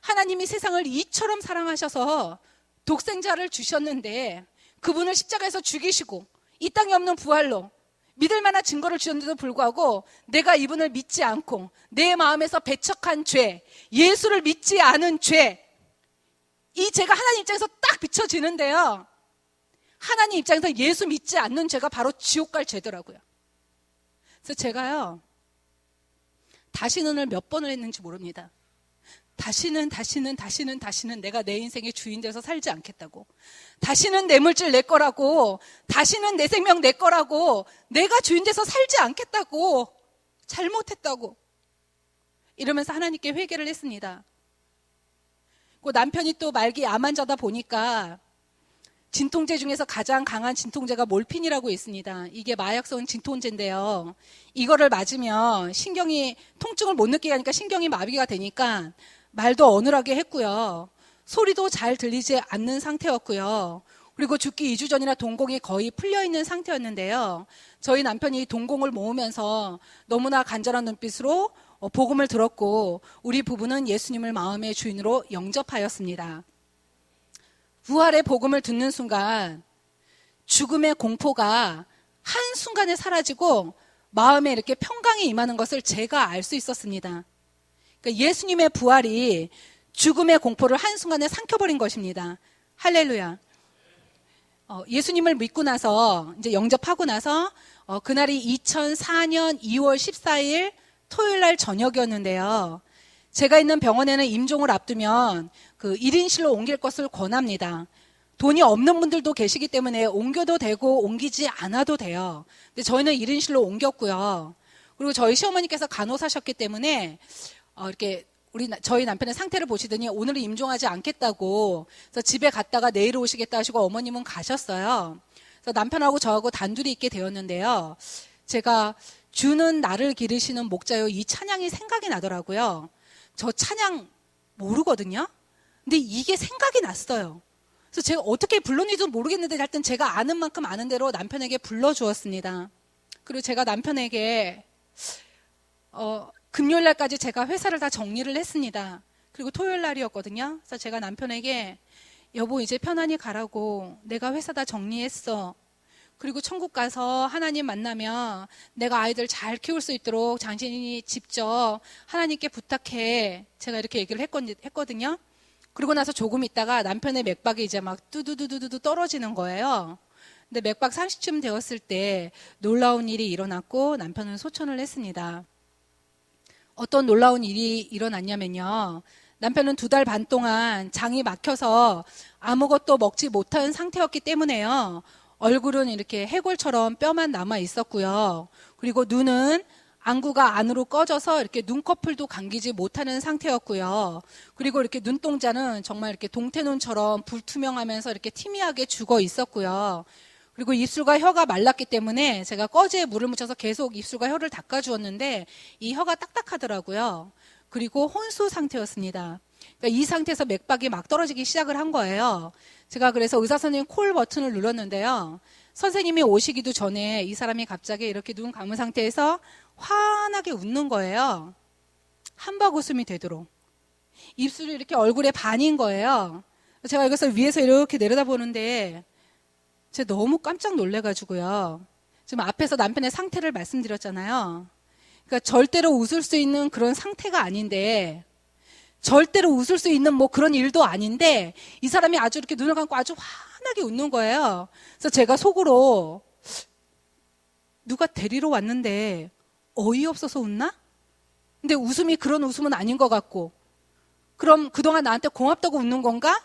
하나님이 세상을 이처럼 사랑하셔서 독생자를 주셨는데 그분을 십자가에서 죽이시고 이 땅에 없는 부활로 믿을 만한 증거를 주셨는데도 불구하고 내가 이분을 믿지 않고 내 마음에서 배척한 죄, 예수를 믿지 않은 죄, 이 죄가 하나님 입장에서 딱 비춰지는데요. 하나님 입장에서 예수 믿지 않는 죄가 바로 지옥 갈 죄더라고요. 그래서 제가요. 다시는을 몇 번을 했는지 모릅니다. 다시는 내가 내 인생의 주인 돼서 살지 않겠다고. 다시는 내 물질 내 거라고. 다시는 내 생명 내 거라고. 내가 주인 돼서 살지 않겠다고. 잘못했다고. 이러면서 하나님께 회개를 했습니다. 그 남편이 또 말기 암환자다 보니까 진통제 중에서 가장 강한 진통제가 몰핀이라고 있습니다. 이게 마약성 진통제인데요. 이거를 맞으면 신경이 통증을 못 느끼게 하니까 신경이 마비가 되니까 말도 어눌하게 했고요. 소리도 잘 들리지 않는 상태였고요. 그리고 죽기 2주 전이나 동공이 거의 풀려있는 상태였는데요. 저희 남편이 동공을 모으면서 너무나 간절한 눈빛으로 복음을 들었고 우리 부부는 예수님을 마음의 주인으로 영접하였습니다. 부활의 복음을 듣는 순간 죽음의 공포가 한순간에 사라지고 마음에 이렇게 평강이 임하는 것을 제가 알 수 있었습니다. 그러니까 예수님의 부활이 죽음의 공포를 한순간에 삼켜버린 것입니다. 할렐루야. 예수님을 믿고 나서 이제 영접하고 나서 그날이 2004년 2월 14일 토요일 날 저녁이었는데요. 제가 있는 병원에는 임종을 앞두면 그 1인실로 옮길 것을 권합니다. 돈이 없는 분들도 계시기 때문에 옮겨도 되고 옮기지 않아도 돼요. 근데 저희는 1인실로 옮겼고요. 그리고 저희 시어머니께서 간호사셨기 때문에 이렇게 저희 남편의 상태를 보시더니 오늘은 임종하지 않겠다고 그래서 집에 갔다가 내일 오시겠다 하시고 어머님은 가셨어요. 그래서 남편하고 저하고 단둘이 있게 되었는데요. 제가 주는 나를 기르시는 목자요 이 찬양이 생각이 나더라고요. 저 찬양 모르거든요. 근데 이게 생각이 났어요. 그래서 제가 어떻게 불렀는지도 모르겠는데 하여튼 제가 아는 만큼 아는 대로 남편에게 불러주었습니다. 그리고 제가 남편에게 금요일 날까지 제가 회사를 다 정리를 했습니다. 그리고 토요일 날이었거든요. 그래서 제가 남편에게 여보 이제 편안히 가라고 내가 회사 다 정리했어. 그리고 천국 가서 하나님 만나면 내가 아이들 잘 키울 수 있도록 당신이 직접 하나님께 부탁해. 제가 이렇게 얘기를 했거든요. 그리고 나서 조금 있다가 남편의 맥박이 이제 막 뚜두두두두 떨어지는 거예요. 근데 맥박 30쯤 되었을 때 놀라운 일이 일어났고 남편은 소천을 했습니다. 어떤 놀라운 일이 일어났냐면요. 남편은 2달 반 동안 장이 막혀서 아무것도 먹지 못한 상태였기 때문에요. 얼굴은 이렇게 해골처럼 뼈만 남아 있었고요. 그리고 눈은 안구가 안으로 꺼져서 이렇게 눈꺼풀도 감기지 못하는 상태였고요. 그리고 이렇게 눈동자는 정말 이렇게 동태눈처럼 불투명하면서 이렇게 희미하게 죽어 있었고요. 그리고 입술과 혀가 말랐기 때문에 제가 꺼지에 물을 묻혀서 계속 입술과 혀를 닦아주었는데 이 혀가 딱딱하더라고요. 그리고 혼수 상태였습니다. 그러니까 이 상태에서 맥박이 막 떨어지기 시작을 한 거예요. 제가 그래서 의사 선생님 콜 버튼을 눌렀는데요. 선생님이 오시기도 전에 이 사람이 갑자기 이렇게 눈 감은 상태에서 환하게 웃는 거예요. 한박 웃음이 되도록. 입술이 이렇게 얼굴에 반인 거예요. 제가 여기서 위에서 이렇게 내려다보는데 제가 너무 깜짝 놀래가지고요. 지금 앞에서 남편의 상태를 말씀드렸잖아요. 그러니까 절대로 웃을 수 있는 그런 상태가 아닌데 절대로 웃을 수 있는 뭐 그런 일도 아닌데 이 사람이 아주 이렇게 눈을 감고 아주 환하게 웃는 거예요. 그래서 제가 속으로 누가 데리러 왔는데 어이없어서 웃나? 근데 웃음이 그런 웃음은 아닌 것 같고 그럼 그동안 나한테 고맙다고 웃는 건가?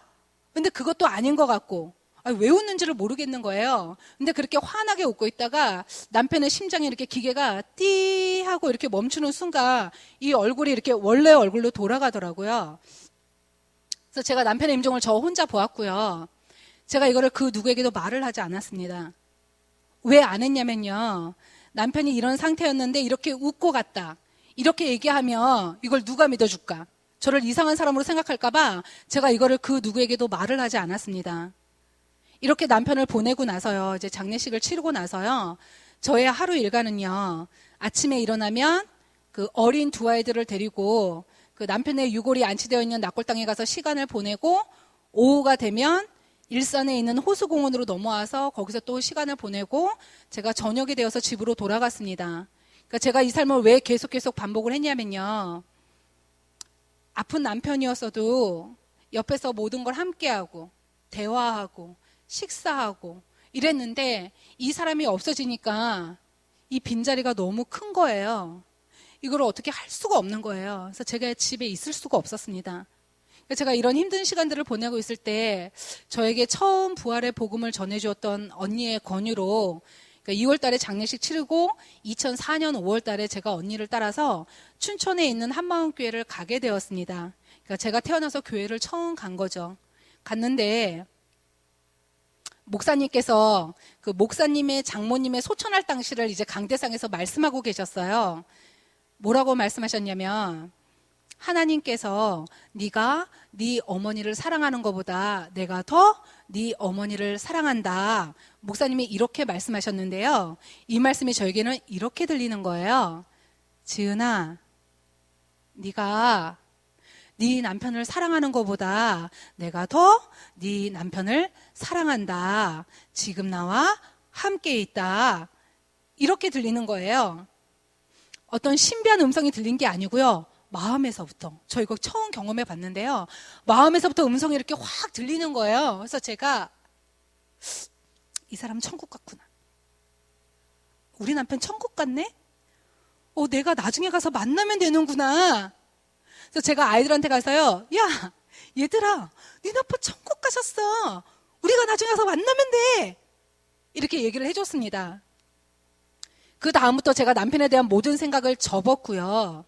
근데 그것도 아닌 것 같고 왜 웃는지를 모르겠는 거예요. 근데 그렇게 환하게 웃고 있다가 남편의 심장에 이렇게 기계가 띠 하고 이렇게 멈추는 순간 이 얼굴이 이렇게 원래 얼굴로 돌아가더라고요. 그래서 제가 남편의 임종을 저 혼자 보았고요. 제가 이거를 그 누구에게도 말을 하지 않았습니다. 왜 안 했냐면요. 남편이 이런 상태였는데 이렇게 웃고 갔다. 이렇게 얘기하면 이걸 누가 믿어줄까? 저를 이상한 사람으로 생각할까봐 제가 이거를 그 누구에게도 말을 하지 않았습니다. 이렇게 남편을 보내고 나서요, 이제 장례식을 치르고 나서요, 저의 하루 일과는요, 아침에 일어나면 그 어린 2아이들을 데리고 그 남편의 유골이 안치되어 있는 낙골당에 가서 시간을 보내고 오후가 되면 일산에 있는 호수공원으로 넘어와서 거기서 또 시간을 보내고 제가 저녁이 되어서 집으로 돌아갔습니다. 그러니까 제가 이 삶을 왜 계속 반복을 했냐면요, 아픈 남편이었어도 옆에서 모든 걸 함께하고 대화하고 식사하고 이랬는데 이 사람이 없어지니까 이 빈자리가 너무 큰 거예요. 이걸 어떻게 할 수가 없는 거예요. 그래서 제가 집에 있을 수가 없었습니다. 그러니까 제가 이런 힘든 시간들을 보내고 있을 때 저에게 처음 부활의 복음을 전해주었던 언니의 권유로 그러니까 2월 달에 장례식 치르고 2004년 5월 달에 제가 언니를 따라서 춘천에 있는 한마음교회를 가게 되었습니다. 그러니까 제가 태어나서 교회를 처음 간 거죠. 갔는데 목사님께서 그 목사님의 장모님의 소천할 당시를 이제 강대상에서 말씀하고 계셨어요. 뭐라고 말씀하셨냐면 하나님께서 네가 네 어머니를 사랑하는 것보다 내가 더 네 어머니를 사랑한다. 목사님이 이렇게 말씀하셨는데요. 이 말씀이 저에게는 이렇게 들리는 거예요. 지은아, 네가 네 남편을 사랑하는 것보다 내가 더 네 남편을 사랑한다. 지금 나와 함께 있다. 이렇게 들리는 거예요. 어떤 신비한 음성이 들린 게 아니고요. 마음에서부터. 저 이거 처음 경험해 봤는데요. 마음에서부터 음성이 이렇게 확 들리는 거예요. 그래서 제가 이 사람 천국 같구나. 우리 남편 천국 같네? 내가 나중에 가서 만나면 되는구나. 그래서 제가 아이들한테 가서요. 야, 얘들아, 네 남편 천국 가셨어. 우리가 나중에 가서 만나면 돼. 이렇게 얘기를 해줬습니다. 그 다음부터 제가 남편에 대한 모든 생각을 접었고요.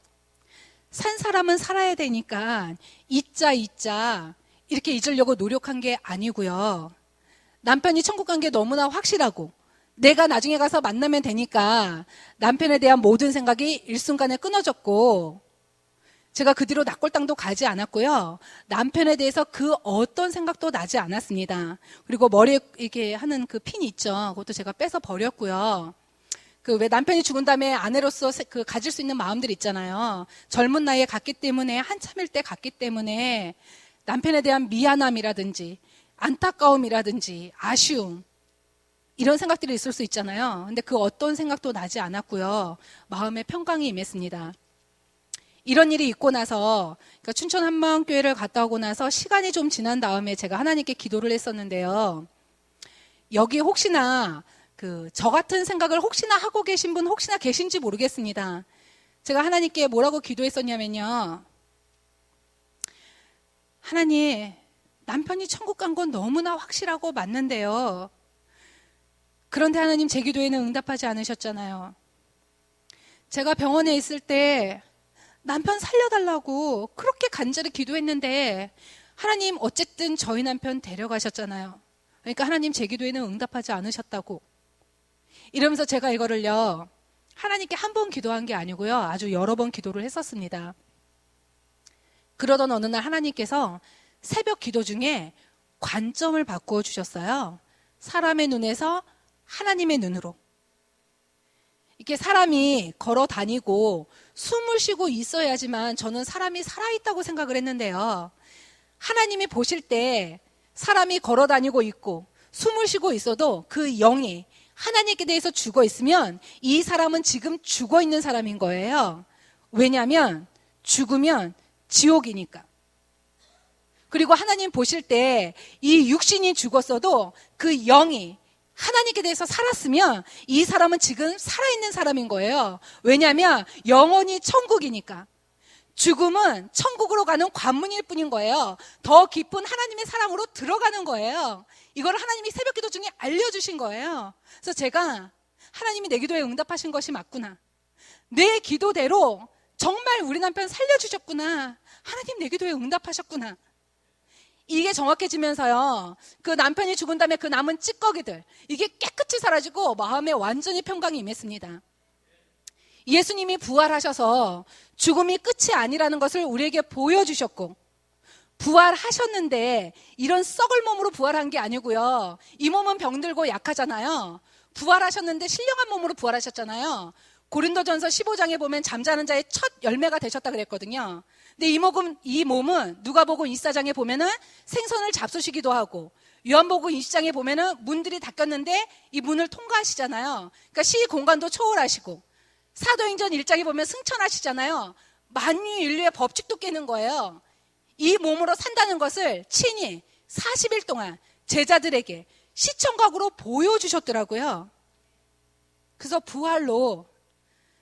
산 사람은 살아야 되니까 잊자 이렇게 잊으려고 노력한 게 아니고요. 남편이 천국 간 게 너무나 확실하고 내가 나중에 가서 만나면 되니까 남편에 대한 모든 생각이 일순간에 끊어졌고 제가 그 뒤로 낙골당도 가지 않았고요. 남편에 대해서 그 어떤 생각도 나지 않았습니다. 그리고 머리에 이렇게 하는 그 핀 있죠. 그것도 제가 빼서 버렸고요. 그 왜 남편이 죽은 다음에 아내로서 그 가질 수 있는 마음들 있잖아요. 젊은 나이에 갔기 때문에 한참일 때 갔기 때문에 남편에 대한 미안함이라든지 안타까움이라든지 아쉬움 이런 생각들이 있을 수 있잖아요. 근데 그 어떤 생각도 나지 않았고요. 마음의 평강이 임했습니다. 이런 일이 있고 나서 그러니까 춘천 한마음교회를 갔다 오고 나서 시간이 좀 지난 다음에 제가 하나님께 기도를 했었는데요. 여기 혹시나 저 같은 생각을 혹시나 하고 계신 분 혹시나 계신지 모르겠습니다. 제가 하나님께 뭐라고 기도했었냐면요. 하나님, 남편이 천국 간 건 너무나 확실하고 맞는데요. 그런데 하나님 제 기도에는 응답하지 않으셨잖아요. 제가 병원에 있을 때 남편 살려달라고 그렇게 간절히 기도했는데 하나님 어쨌든 저희 남편 데려가셨잖아요. 그러니까 하나님 제 기도에는 응답하지 않으셨다고. 이러면서 제가 이거를요. 하나님께 한 번 기도한 게 아니고요. 아주 여러 번 기도를 했었습니다. 그러던 어느 날 하나님께서 새벽 기도 중에 관점을 바꾸어 주셨어요. 사람의 눈에서 하나님의 눈으로. 이렇게 사람이 걸어 다니고 숨을 쉬고 있어야지만 저는 사람이 살아있다고 생각을 했는데요. 하나님이 보실 때 사람이 걸어 다니고 있고 숨을 쉬고 있어도 그 영이 하나님께 대해서 죽어 있으면 이 사람은 지금 죽어 있는 사람인 거예요. 왜냐하면 죽으면 지옥이니까. 그리고 하나님 보실 때 이 육신이 죽었어도 그 영이 하나님께 대해서 살았으면 이 사람은 지금 살아있는 사람인 거예요. 왜냐하면 영원히 천국이니까. 죽음은 천국으로 가는 관문일 뿐인 거예요. 더 깊은 하나님의 사랑으로 들어가는 거예요. 이걸 하나님이 새벽 기도 중에 알려주신 거예요. 그래서 제가 하나님이 내 기도에 응답하신 것이 맞구나. 내 기도대로 정말 우리 남편 살려주셨구나. 하나님 내 기도에 응답하셨구나. 이게 정확해지면서요. 그 남편이 죽은 다음에 그 남은 찌꺼기들 이게 깨끗이 사라지고 마음에 완전히 평강이 임했습니다. 예수님이 부활하셔서 죽음이 끝이 아니라는 것을 우리에게 보여주셨고 부활하셨는데 이런 썩을 몸으로 부활한 게 아니고요. 이 몸은 병들고 약하잖아요. 부활하셨는데 신령한 몸으로 부활하셨잖아요. 고린도전서 15장에 보면 잠자는 자의 첫 열매가 되셨다 그랬거든요. 근데 이 몸은 누가복음 24장에 보면은 생선을 잡수시기도 하고 요한복음 20장에 보면은 문들이 닫혔는데 이 문을 통과하시잖아요. 그러니까 시 공간도 초월하시고 사도행전 1장에 보면 승천하시잖아요. 만유 인류의 법칙도 깨는 거예요. 이 몸으로 산다는 것을 친히 40일 동안 제자들에게 시청각으로 보여주셨더라고요. 그래서 부활로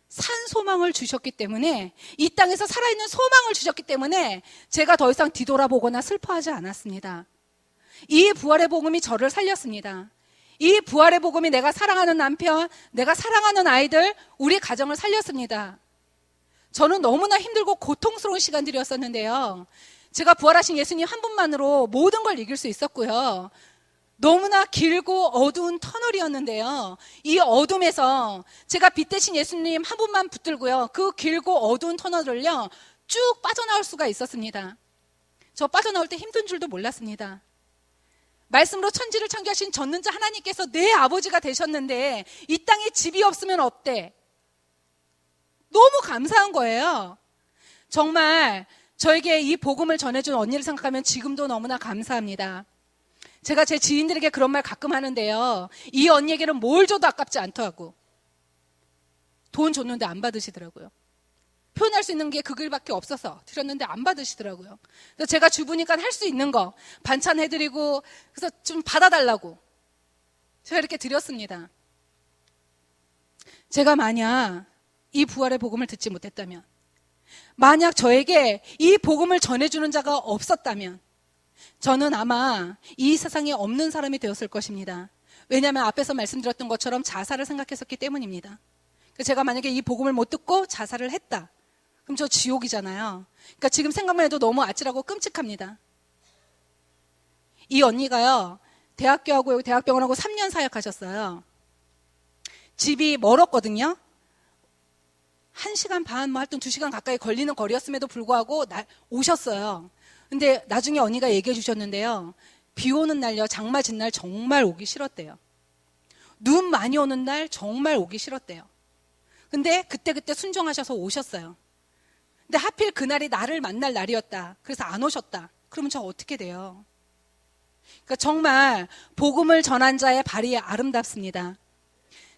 산 소망을 주셨기 때문에 이 땅에서 살아있는 소망을 주셨기 때문에 제가 더 이상 뒤돌아보거나 슬퍼하지 않았습니다. 이 부활의 복음이 저를 살렸습니다. 이 부활의 복음이 내가 사랑하는 남편, 내가 사랑하는 아이들, 우리 가정을 살렸습니다. 저는 너무나 힘들고 고통스러운 시간들이었었는데요. 제가 부활하신 예수님 한 분만으로 모든 걸 이길 수 있었고요. 너무나 길고 어두운 터널이었는데요. 이 어둠에서 제가 빛 대신 예수님 한 분만 붙들고요. 그 길고 어두운 터널을요, 쭉 빠져나올 수가 있었습니다. 저 빠져나올 때 힘든 줄도 몰랐습니다. 말씀으로 천지를 창조하신 전능자 하나님께서 내 아버지가 되셨는데 이 땅에 집이 없으면 어때? 너무 감사한 거예요. 정말 저에게 이 복음을 전해준 언니를 생각하면 지금도 너무나 감사합니다. 제가 제 지인들에게 그런 말 가끔 하는데요. 이 언니에게는 뭘 줘도 아깝지 않더라고. 돈 줬는데 안 받으시더라고요. 표현할 수 있는 게 그 글밖에 없어서 드렸는데 안 받으시더라고요. 그래서 제가 주부니까 할 수 있는 거 반찬 해드리고 그래서 좀 받아달라고 제가 이렇게 드렸습니다. 제가 만약 이 부활의 복음을 듣지 못했다면, 만약 저에게 이 복음을 전해주는 자가 없었다면 저는 아마 이 세상에 없는 사람이 되었을 것입니다. 왜냐하면 앞에서 말씀드렸던 것처럼 자살을 생각했었기 때문입니다. 제가 만약에 이 복음을 못 듣고 자살을 했다, 그럼 저 지옥이잖아요. 그러니까 지금 생각만 해도 너무 아찔하고 끔찍합니다. 이 언니가요, 대학교하고 여기 대학병원하고 3년 사역하셨어요. 집이 멀었거든요. 1시간 반, 하여튼 2시간 가까이 걸리는 거리였음에도 불구하고 오셨어요. 근데 나중에 언니가 얘기해 주셨는데요. 비 오는 날요, 장마 진 날 정말 오기 싫었대요. 눈 많이 오는 날 정말 오기 싫었대요. 근데 그때 순종하셔서 오셨어요. 근데 하필 그날이 나를 만날 날이었다. 그래서 안 오셨다. 그러면 저 어떻게 돼요? 그러니까 정말 복음을 전한 자의 발이 아름답습니다.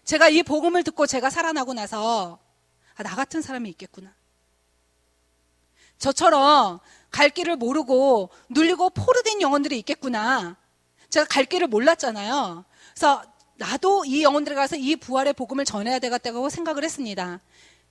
제가 이 복음을 듣고 제가 살아나고 나서 나 같은 사람이 있겠구나. 저처럼 갈 길을 모르고 눌리고 포로된 영혼들이 있겠구나. 제가 갈 길을 몰랐잖아요. 그래서 나도 이 영혼들에 가서 이 부활의 복음을 전해야 되겠다고 생각을 했습니다.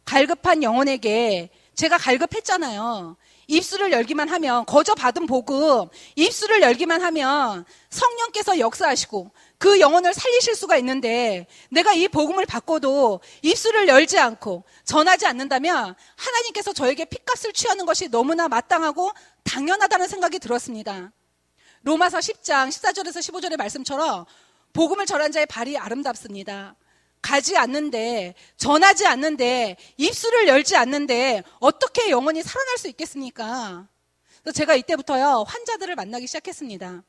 갈급한 영혼에게 제가 갈급했잖아요. 입술을 열기만 하면, 거저 받은 복음, 입술을 열기만 하면 성령께서 역사하시고 그 영혼을 살리실 수가 있는데, 내가 이 복음을 받고도 입술을 열지 않고 전하지 않는다면 하나님께서 저에게 핏값을 취하는 것이 너무나 마땅하고 당연하다는 생각이 들었습니다. 로마서 10장 14절에서 15절의 말씀처럼 복음을 전한 자의 발이 아름답습니다. 가지 않는데, 전하지 않는데, 입술을 열지 않는데 어떻게 영혼이 살아날 수 있겠습니까? 그래서 제가 이때부터요, 환자들을 만나기 시작했습니다.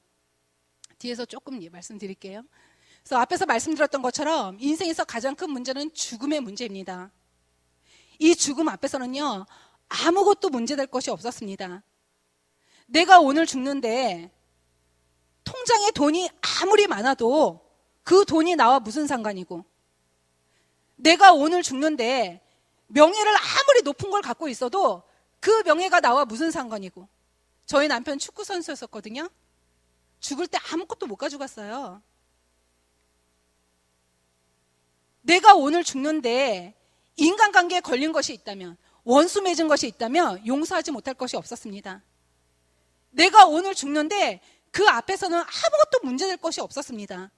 뒤에서 조금 말씀드릴게요. 그래서 앞에서 말씀드렸던 것처럼 인생에서 가장 큰 문제는 죽음의 문제입니다. 이 죽음 앞에서는요, 아무것도 문제될 것이 없었습니다. 내가 오늘 죽는데 통장에 돈이 아무리 많아도 그 돈이 나와 무슨 상관이고, 내가 오늘 죽는데 명예를 아무리 높은 걸 갖고 있어도 그 명예가 나와 무슨 상관이고. 저희 남편 축구 선수였었거든요. 죽을 때 아무것도 못 가져갔어요. 내가 오늘 죽는데 인간관계에 걸린 것이 있다면, 원수 맺은 것이 있다면 용서하지 못할 것이 없었습니다. 내가 오늘 죽는데 그 앞에서는 아무것도 문제될 것이 없었습니다.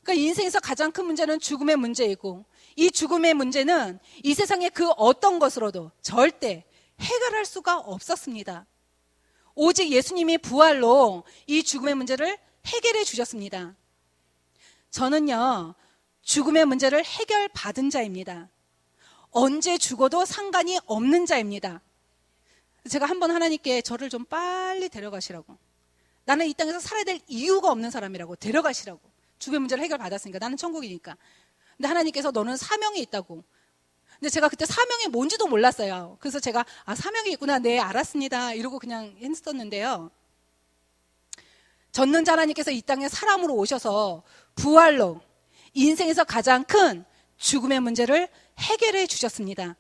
그러니까 인생에서 가장 큰 문제는 죽음의 문제이고, 이 죽음의 문제는 이 세상의 그 어떤 것으로도 절대 해결할 수가 없었습니다. 오직 예수님이 부활로 이 죽음의 문제를 해결해 주셨습니다. 저는요, 죽음의 문제를 해결받은 자입니다. 언제 죽어도 상관이 없는 자입니다. 제가 한번 하나님께 저를 좀 빨리 데려가시라고, 나는 이 땅에서 살아야 될 이유가 없는 사람이라고, 데려가시라고. 죽음의 문제를 해결받았으니까, 나는 천국이니까. 근데 하나님께서 너는 사명이 있다고. 근데 제가 그때 사명이 뭔지도 몰랐어요. 그래서 제가 사명이 있구나, 네 알았습니다 이러고 그냥 했었는데요. 전능자 하나님께서 이 땅에 사람으로 오셔서 부활로 인생에서 가장 큰 죽음의 문제를 해결해 주셨습니다.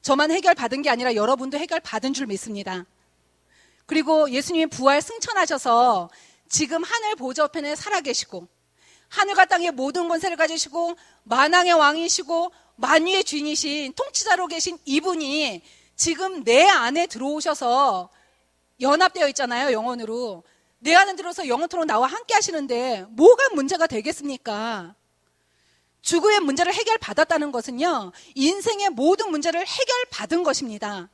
저만 해결받은 게 아니라 여러분도 해결받은 줄 믿습니다. 그리고 예수님이 부활 승천하셔서 지금 하늘 보좌 우편에 살아계시고, 하늘과 땅의 모든 권세를 가지시고 만왕의 왕이시고 만유의 주인이신 통치자로 계신 이분이 지금 내 안에 들어오셔서 연합되어 있잖아요, 영혼으로. 내 안에 들어서 영원토록 나와 함께 하시는데 뭐가 문제가 되겠습니까? 죽음의 문제를 해결받았다는 것은요, 인생의 모든 문제를 해결받은 것입니다.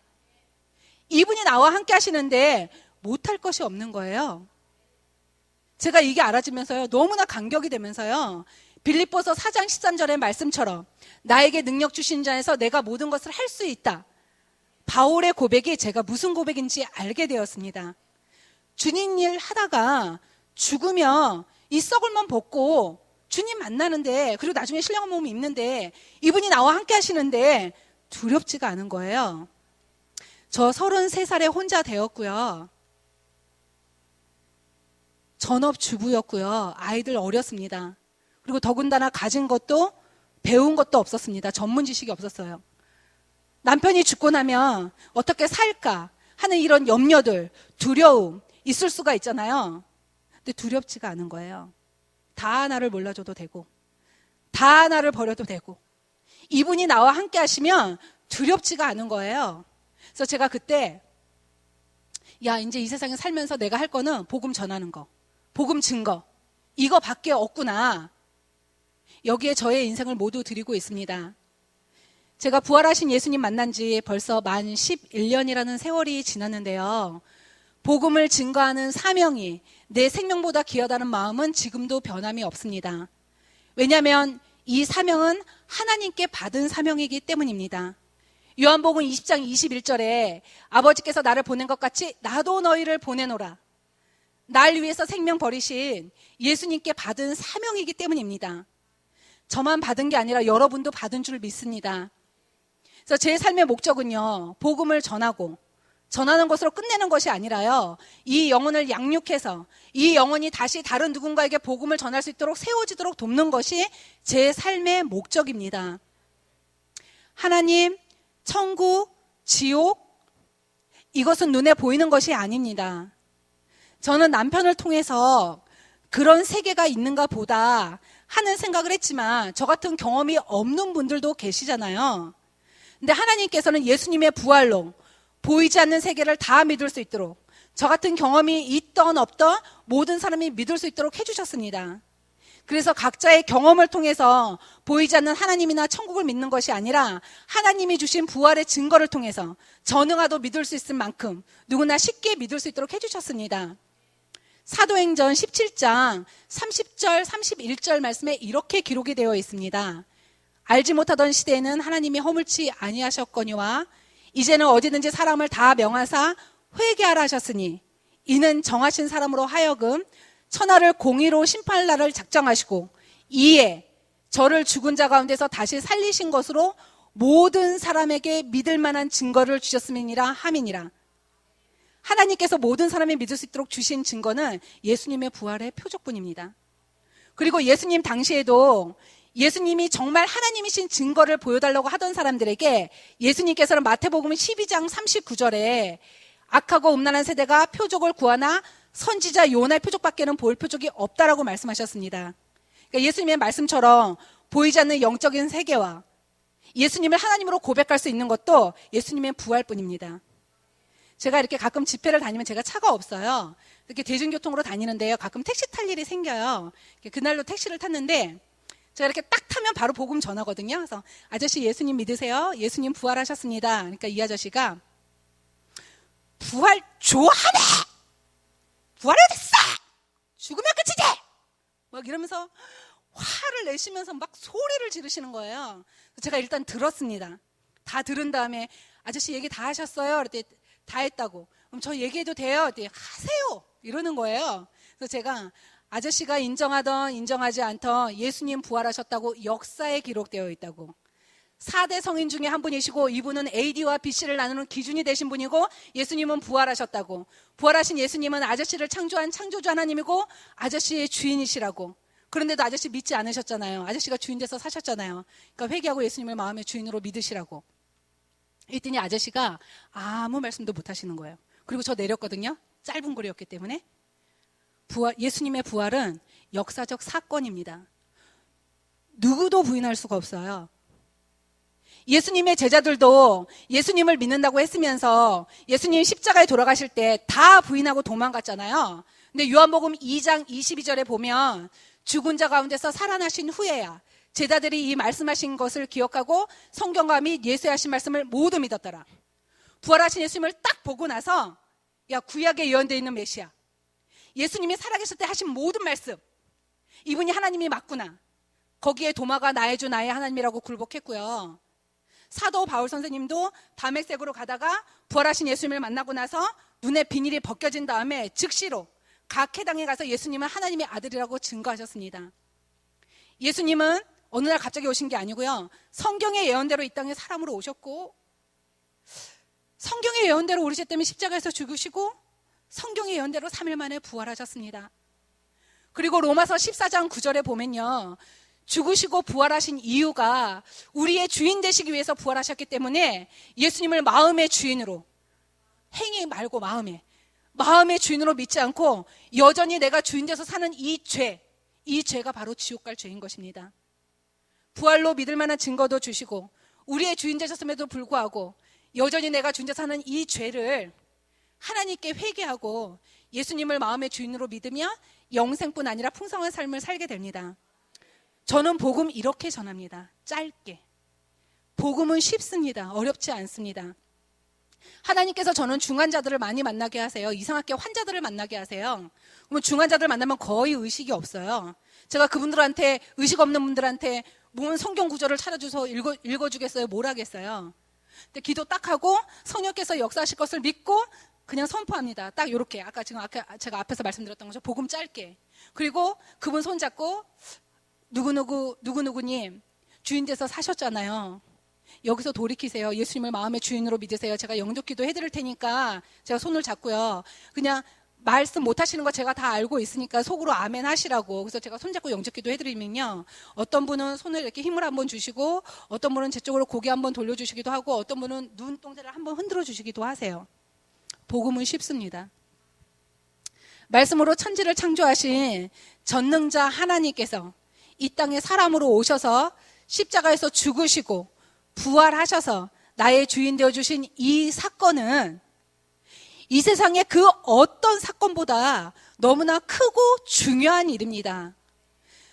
이분이 나와 함께 하시는데 못할 것이 없는 거예요. 제가 이게 알아지면서요, 너무나 감격이 되면서요, 빌립보서 4장 13절의 말씀처럼 나에게 능력 주신 자에서 내가 모든 것을 할 수 있다. 바울의 고백이 제가 무슨 고백인지 알게 되었습니다. 주님 일 하다가 죽으면 이 썩을만 벗고 주님 만나는데, 그리고 나중에 신령한 몸이 입는데 이분이 나와 함께 하시는데 두렵지가 않은 거예요. 저 33살에 혼자 되었고요. 전업주부였고요. 아이들 어렸습니다. 그리고 더군다나 가진 것도 배운 것도 없었습니다. 전문 지식이 없었어요. 남편이 죽고 나면 어떻게 살까 하는 이런 염려들, 두려움 있을 수가 있잖아요. 근데 두렵지가 않은 거예요. 다 나를 몰라줘도 되고, 다 나를 버려도 되고, 이분이 나와 함께 하시면 두렵지가 않은 거예요. 그래서 제가 그때, 야, 이제 이 세상에 살면서 내가 할 거는 복음 전하는 거, 복음 증거, 이거밖에 없구나. 여기에 저의 인생을 모두 드리고 있습니다. 제가 부활하신 예수님 만난 지 벌써 만 11년이라는 세월이 지났는데요. 복음을 증거하는 사명이 내 생명보다 귀하다는 마음은 지금도 변함이 없습니다. 왜냐하면 이 사명은 하나님께 받은 사명이기 때문입니다. 요한복음 20장 21절에 아버지께서 나를 보낸 것 같이 나도 너희를 보내노라. 날 위해서 생명 버리신 예수님께 받은 사명이기 때문입니다. 저만 받은 게 아니라 여러분도 받은 줄 믿습니다. 그래서 제 삶의 목적은요, 복음을 전하는 것으로 끝내는 것이 아니라요, 이 영혼을 양육해서 이 영혼이 다시 다른 누군가에게 복음을 전할 수 있도록 세워지도록 돕는 것이 제 삶의 목적입니다. 하나님, 천국, 지옥, 이것은 눈에 보이는 것이 아닙니다. 저는 남편을 통해서 그런 세계가 있는가 보다 하는 생각을 했지만 저 같은 경험이 없는 분들도 계시잖아요. 근데 하나님께서는 예수님의 부활로 보이지 않는 세계를 다 믿을 수 있도록, 저 같은 경험이 있던 없던 모든 사람이 믿을 수 있도록 해주셨습니다. 그래서 각자의 경험을 통해서 보이지 않는 하나님이나 천국을 믿는 것이 아니라 하나님이 주신 부활의 증거를 통해서 전능하도 믿을 수 있을 만큼 누구나 쉽게 믿을 수 있도록 해주셨습니다. 사도행전 17장 30절 31절 말씀에 이렇게 기록이 되어 있습니다. 알지 못하던 시대에는 하나님이 허물치 아니하셨거니와 이제는 어디든지 사람을 다 명하사 회개하라 하셨으니 이는 정하신 사람으로 하여금 천하를 공의로 심판할 날을 작정하시고 이에 저를 죽은 자 가운데서 다시 살리신 것으로 모든 사람에게 믿을 만한 증거를 주셨음이니라 함이니라. 하나님께서 모든 사람이 믿을 수 있도록 주신 증거는 예수님의 부활의 표적뿐입니다. 그리고 예수님 당시에도 예수님이 정말 하나님이신 증거를 보여달라고 하던 사람들에게 예수님께서는 마태복음 12장 39절에 악하고 음란한 세대가 표적을 구하나 선지자 요나의 표적밖에는 보일 표적이 없다라고 말씀하셨습니다. 그러니까 예수님의 말씀처럼 보이지 않는 영적인 세계와 예수님을 하나님으로 고백할 수 있는 것도 예수님의 부활뿐입니다. 제가 이렇게 가끔 집회를 다니면 제가 차가 없어요. 이렇게 대중교통으로 다니는데요, 가끔 택시 탈 일이 생겨요. 그날로 택시를 탔는데 제가 이렇게 딱 타면 바로 복음 전하거든요. 그래서 아저씨 예수님 믿으세요? 예수님 부활하셨습니다. 그러니까 이 아저씨가 부활 좋아하네! 부활했어! 죽으면 끝이지! 막 이러면서 화를 내시면서 막 소리를 지르시는 거예요. 제가 일단 들었습니다. 다 들은 다음에 아저씨 얘기 다 하셨어요? 그랬더니 다 했다고. 그럼 저 얘기해도 돼요? 그랬더니 하세요! 이러는 거예요. 그래서 제가 아저씨가 인정하던 인정하지 않던 예수님 부활하셨다고 역사에 기록되어 있다고. 4대 성인 중에 한 분이시고 이분은 AD와 BC를 나누는 기준이 되신 분이고 예수님은 부활하셨다고. 부활하신 예수님은 아저씨를 창조한 창조주 하나님이고 아저씨의 주인이시라고. 그런데도 아저씨 믿지 않으셨잖아요. 아저씨가 주인 돼서 사셨잖아요. 그러니까 회개하고 예수님을 마음의 주인으로 믿으시라고. 이랬더니 아저씨가 아무 말씀도 못 하시는 거예요. 그리고 저 내렸거든요. 짧은 거리였기 때문에. 예수님의 부활은 역사적 사건입니다. 누구도 부인할 수가 없어요. 예수님의 제자들도 예수님을 믿는다고 했으면서 예수님 십자가에 돌아가실 때 다 부인하고 도망갔잖아요. 근데 요한복음 2장 22절에 보면 죽은 자 가운데서 살아나신 후에야 제자들이 이 말씀하신 것을 기억하고 성경과 및 예수의 하신 말씀을 모두 믿었더라. 부활하신 예수님을 딱 보고 나서 야, 구약에 예언되어 있는 메시아, 예수님이 살아계실 때 하신 모든 말씀, 이분이 하나님이 맞구나. 거기에 도마가 나의 주 나의 하나님이라고 굴복했고요. 사도 바울 선생님도 다메섹으로 가다가 부활하신 예수님을 만나고 나서 눈에 비닐이 벗겨진 다음에 즉시로 각 회당에 가서 예수님은 하나님의 아들이라고 증거하셨습니다. 예수님은 어느 날 갑자기 오신 게 아니고요. 성경의 예언대로 이 땅에 사람으로 오셨고, 성경의 예언대로 우리 죄 때문에 십자가에서 죽으시고, 성경의 예언대로 3일 만에 부활하셨습니다. 그리고 로마서 14장 9절에 보면요, 죽으시고 부활하신 이유가 우리의 주인 되시기 위해서 부활하셨기 때문에 예수님을 마음의 주인으로, 행위 말고 마음의 주인으로 믿지 않고 여전히 내가 주인 돼서 사는 이 죄가 바로 지옥 갈 죄인 것입니다. 부활로 믿을 만한 증거도 주시고 우리의 주인 되셨음에도 불구하고 여전히 내가 주인 돼서 사는 이 죄를 하나님께 회개하고 예수님을 마음의 주인으로 믿으며 영생뿐 아니라 풍성한 삶을 살게 됩니다. 저는 복음 이렇게 전합니다. 짧게. 복음은 쉽습니다. 어렵지 않습니다. 하나님께서 저는 중환자들을 많이 만나게 하세요. 이상하게 환자들을 만나게 하세요. 그러면 중환자들 만나면 거의 의식이 없어요. 제가 그분들한테, 의식 없는 분들한테 뭔 성경 구절을 찾아줘서 읽어주겠어요? 뭘 하겠어요? 근데 기도 딱 하고 성령께서 역사하실 것을 믿고 그냥 선포합니다. 딱 이렇게 제가 앞에서 말씀드렸던 거죠. 복음 짧게. 그리고 그분 손잡고 누구누구님 주인 돼서 사셨잖아요. 여기서 돌이키세요. 예수님을 마음의 주인으로 믿으세요. 제가 영접기도 해드릴 테니까 제가 손을 잡고요. 그냥 말씀 못하시는 거 제가 다 알고 있으니까 속으로 아멘 하시라고. 그래서 제가 손잡고 영접기도 해드리면요. 어떤 분은 손을 이렇게 힘을 한번 주시고 어떤 분은 제 쪽으로 고개 한번 돌려주시기도 하고 어떤 분은 눈동자를 한번 흔들어 주시기도 하세요. 복음은 쉽습니다. 말씀으로 천지를 창조하신 전능자 하나님께서 이 땅에 사람으로 오셔서 십자가에서 죽으시고 부활하셔서 나의 주인 되어주신 이 사건은 이 세상의 그 어떤 사건보다 너무나 크고 중요한 일입니다.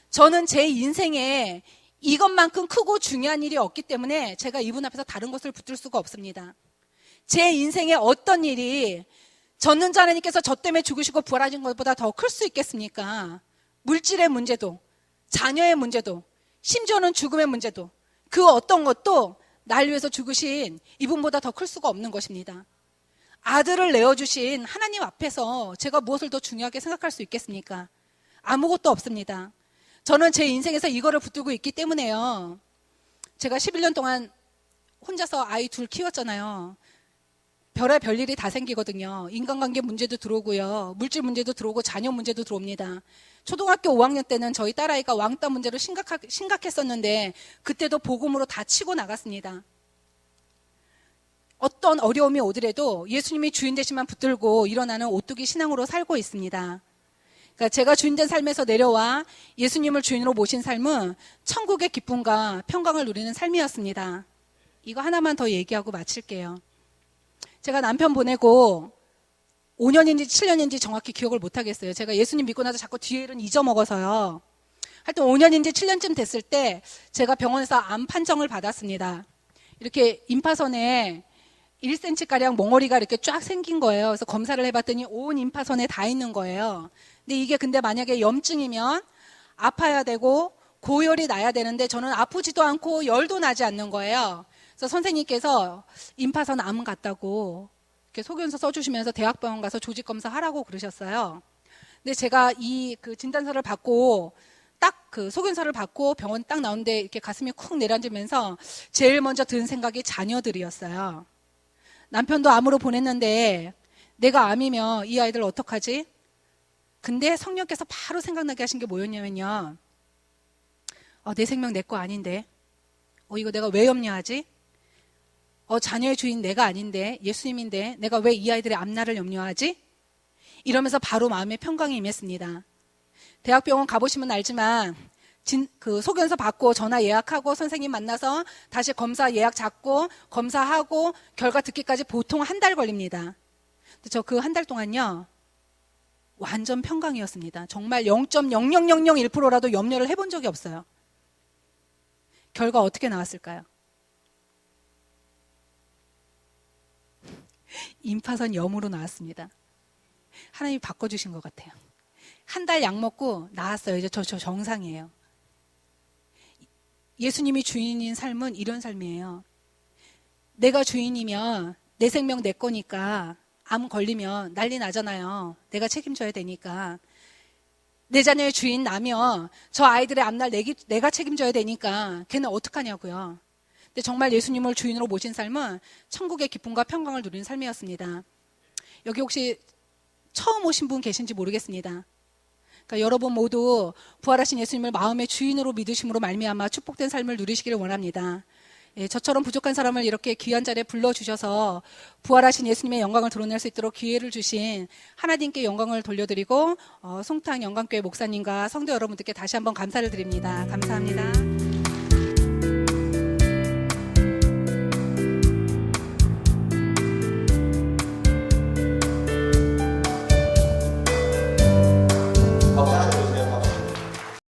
저는 제 인생에 이것만큼 크고 중요한 일이 없기 때문에 제가 이분 앞에서 다른 것을 붙들 수가 없습니다. 제 인생의 어떤 일이 전능자 하나님께서 저 때문에 죽으시고 부활하신 것보다 더 클 수 있겠습니까? 물질의 문제도, 자녀의 문제도, 심지어는 죽음의 문제도, 그 어떤 것도 날 위해서 죽으신 이분보다 더 클 수가 없는 것입니다. 아들을 내어주신 하나님 앞에서 제가 무엇을 더 중요하게 생각할 수 있겠습니까? 아무것도 없습니다. 저는 제 인생에서 이거를 붙들고 있기 때문에요. 제가 11년 동안 혼자서 아이 둘 키웠잖아요. 별의 일이 다 생기거든요. 인간관계 문제도 들어오고요. 물질 문제도 들어오고 자녀 문제도 들어옵니다. 초등학교 5학년 때는 저희 딸아이가 왕따 문제로 심각했었는데 그때도 복음으로 다 치고 나갔습니다. 어떤 어려움이 오더라도 예수님이 주인 되시만 붙들고 일어나는 오뚜기 신앙으로 살고 있습니다. 그러니까 제가 주인된 삶에서 내려와 예수님을 주인으로 모신 삶은 천국의 기쁨과 평강을 누리는 삶이었습니다. 이거 하나만 더 얘기하고 마칠게요. 제가 남편 보내고 5년인지 7년인지 정확히 기억을 못하겠어요. 제가 예수님 믿고 나서 자꾸 뒤에는 잊어먹어서요. 하여튼 5년인지 7년쯤 됐을 때 제가 병원에서 암 판정을 받았습니다. 이렇게 임파선에 1cm가량 멍어리가 이렇게 쫙 생긴 거예요. 그래서 검사를 해봤더니 온 임파선에 다 있는 거예요. 근데 만약에 염증이면 아파야 되고 고열이 나야 되는데 저는 아프지도 않고 열도 나지 않는 거예요. 그래서 선생님께서 임파선 암 같다고 이렇게 소견서 써주시면서 대학병원 가서 조직검사 하라고 그러셨어요. 근데 제가 그 진단서를 받고 딱 그 소견서를 받고 병원 딱 나오는데 이렇게 가슴이 쿵 내려앉으면서 제일 먼저 든 생각이 자녀들이었어요. 남편도 암으로 보냈는데 내가 암이면 이 아이들 어떡하지? 근데 성령께서 바로 생각나게 하신 게 뭐였냐면요. 내 생명 내 거 아닌데. 이거 내가 왜 염려하지? 자녀의 주인 내가 아닌데 예수님인데 내가 왜 이 아이들의 앞날을 염려하지? 이러면서 바로 마음에 평강이 임했습니다. 대학병원 가보시면 알지만 그 소견서 받고 전화 예약하고 선생님 만나서 다시 검사 예약 잡고 검사하고 결과 듣기까지 보통 한 달 걸립니다. 근데 저 그 한 달 동안요 완전 평강이었습니다. 정말 0.00001%라도 염려를 해본 적이 없어요. 결과 어떻게 나왔을까요? 임파선 염으로 나왔습니다. 하나님이 바꿔주신 것 같아요. 한 달 약 먹고 나았어요. 이제 저 정상이에요. 예수님이 주인인 삶은 이런 삶이에요. 내가 주인이면 내 생명 내 거니까 암 걸리면 난리 나잖아요. 내가 책임져야 되니까. 내 자녀의 주인 나면 저 아이들의 앞날 내가 책임져야 되니까 걔는 어떡하냐고요. 근데 정말 예수님을 주인으로 모신 삶은 천국의 기쁨과 평강을 누리는 삶이었습니다. 여기 혹시 처음 오신 분 계신지 모르겠습니다. 그러니까 여러분 모두 부활하신 예수님을 마음의 주인으로 믿으심으로 말미암아 축복된 삶을 누리시기를 원합니다. 예, 저처럼 부족한 사람을 이렇게 귀한 자리에 불러주셔서 부활하신 예수님의 영광을 드러낼 수 있도록 기회를 주신 하나님께 영광을 돌려드리고 송탕 영광교회 목사님과 성도 여러분들께 다시 한번 감사를 드립니다. 감사합니다.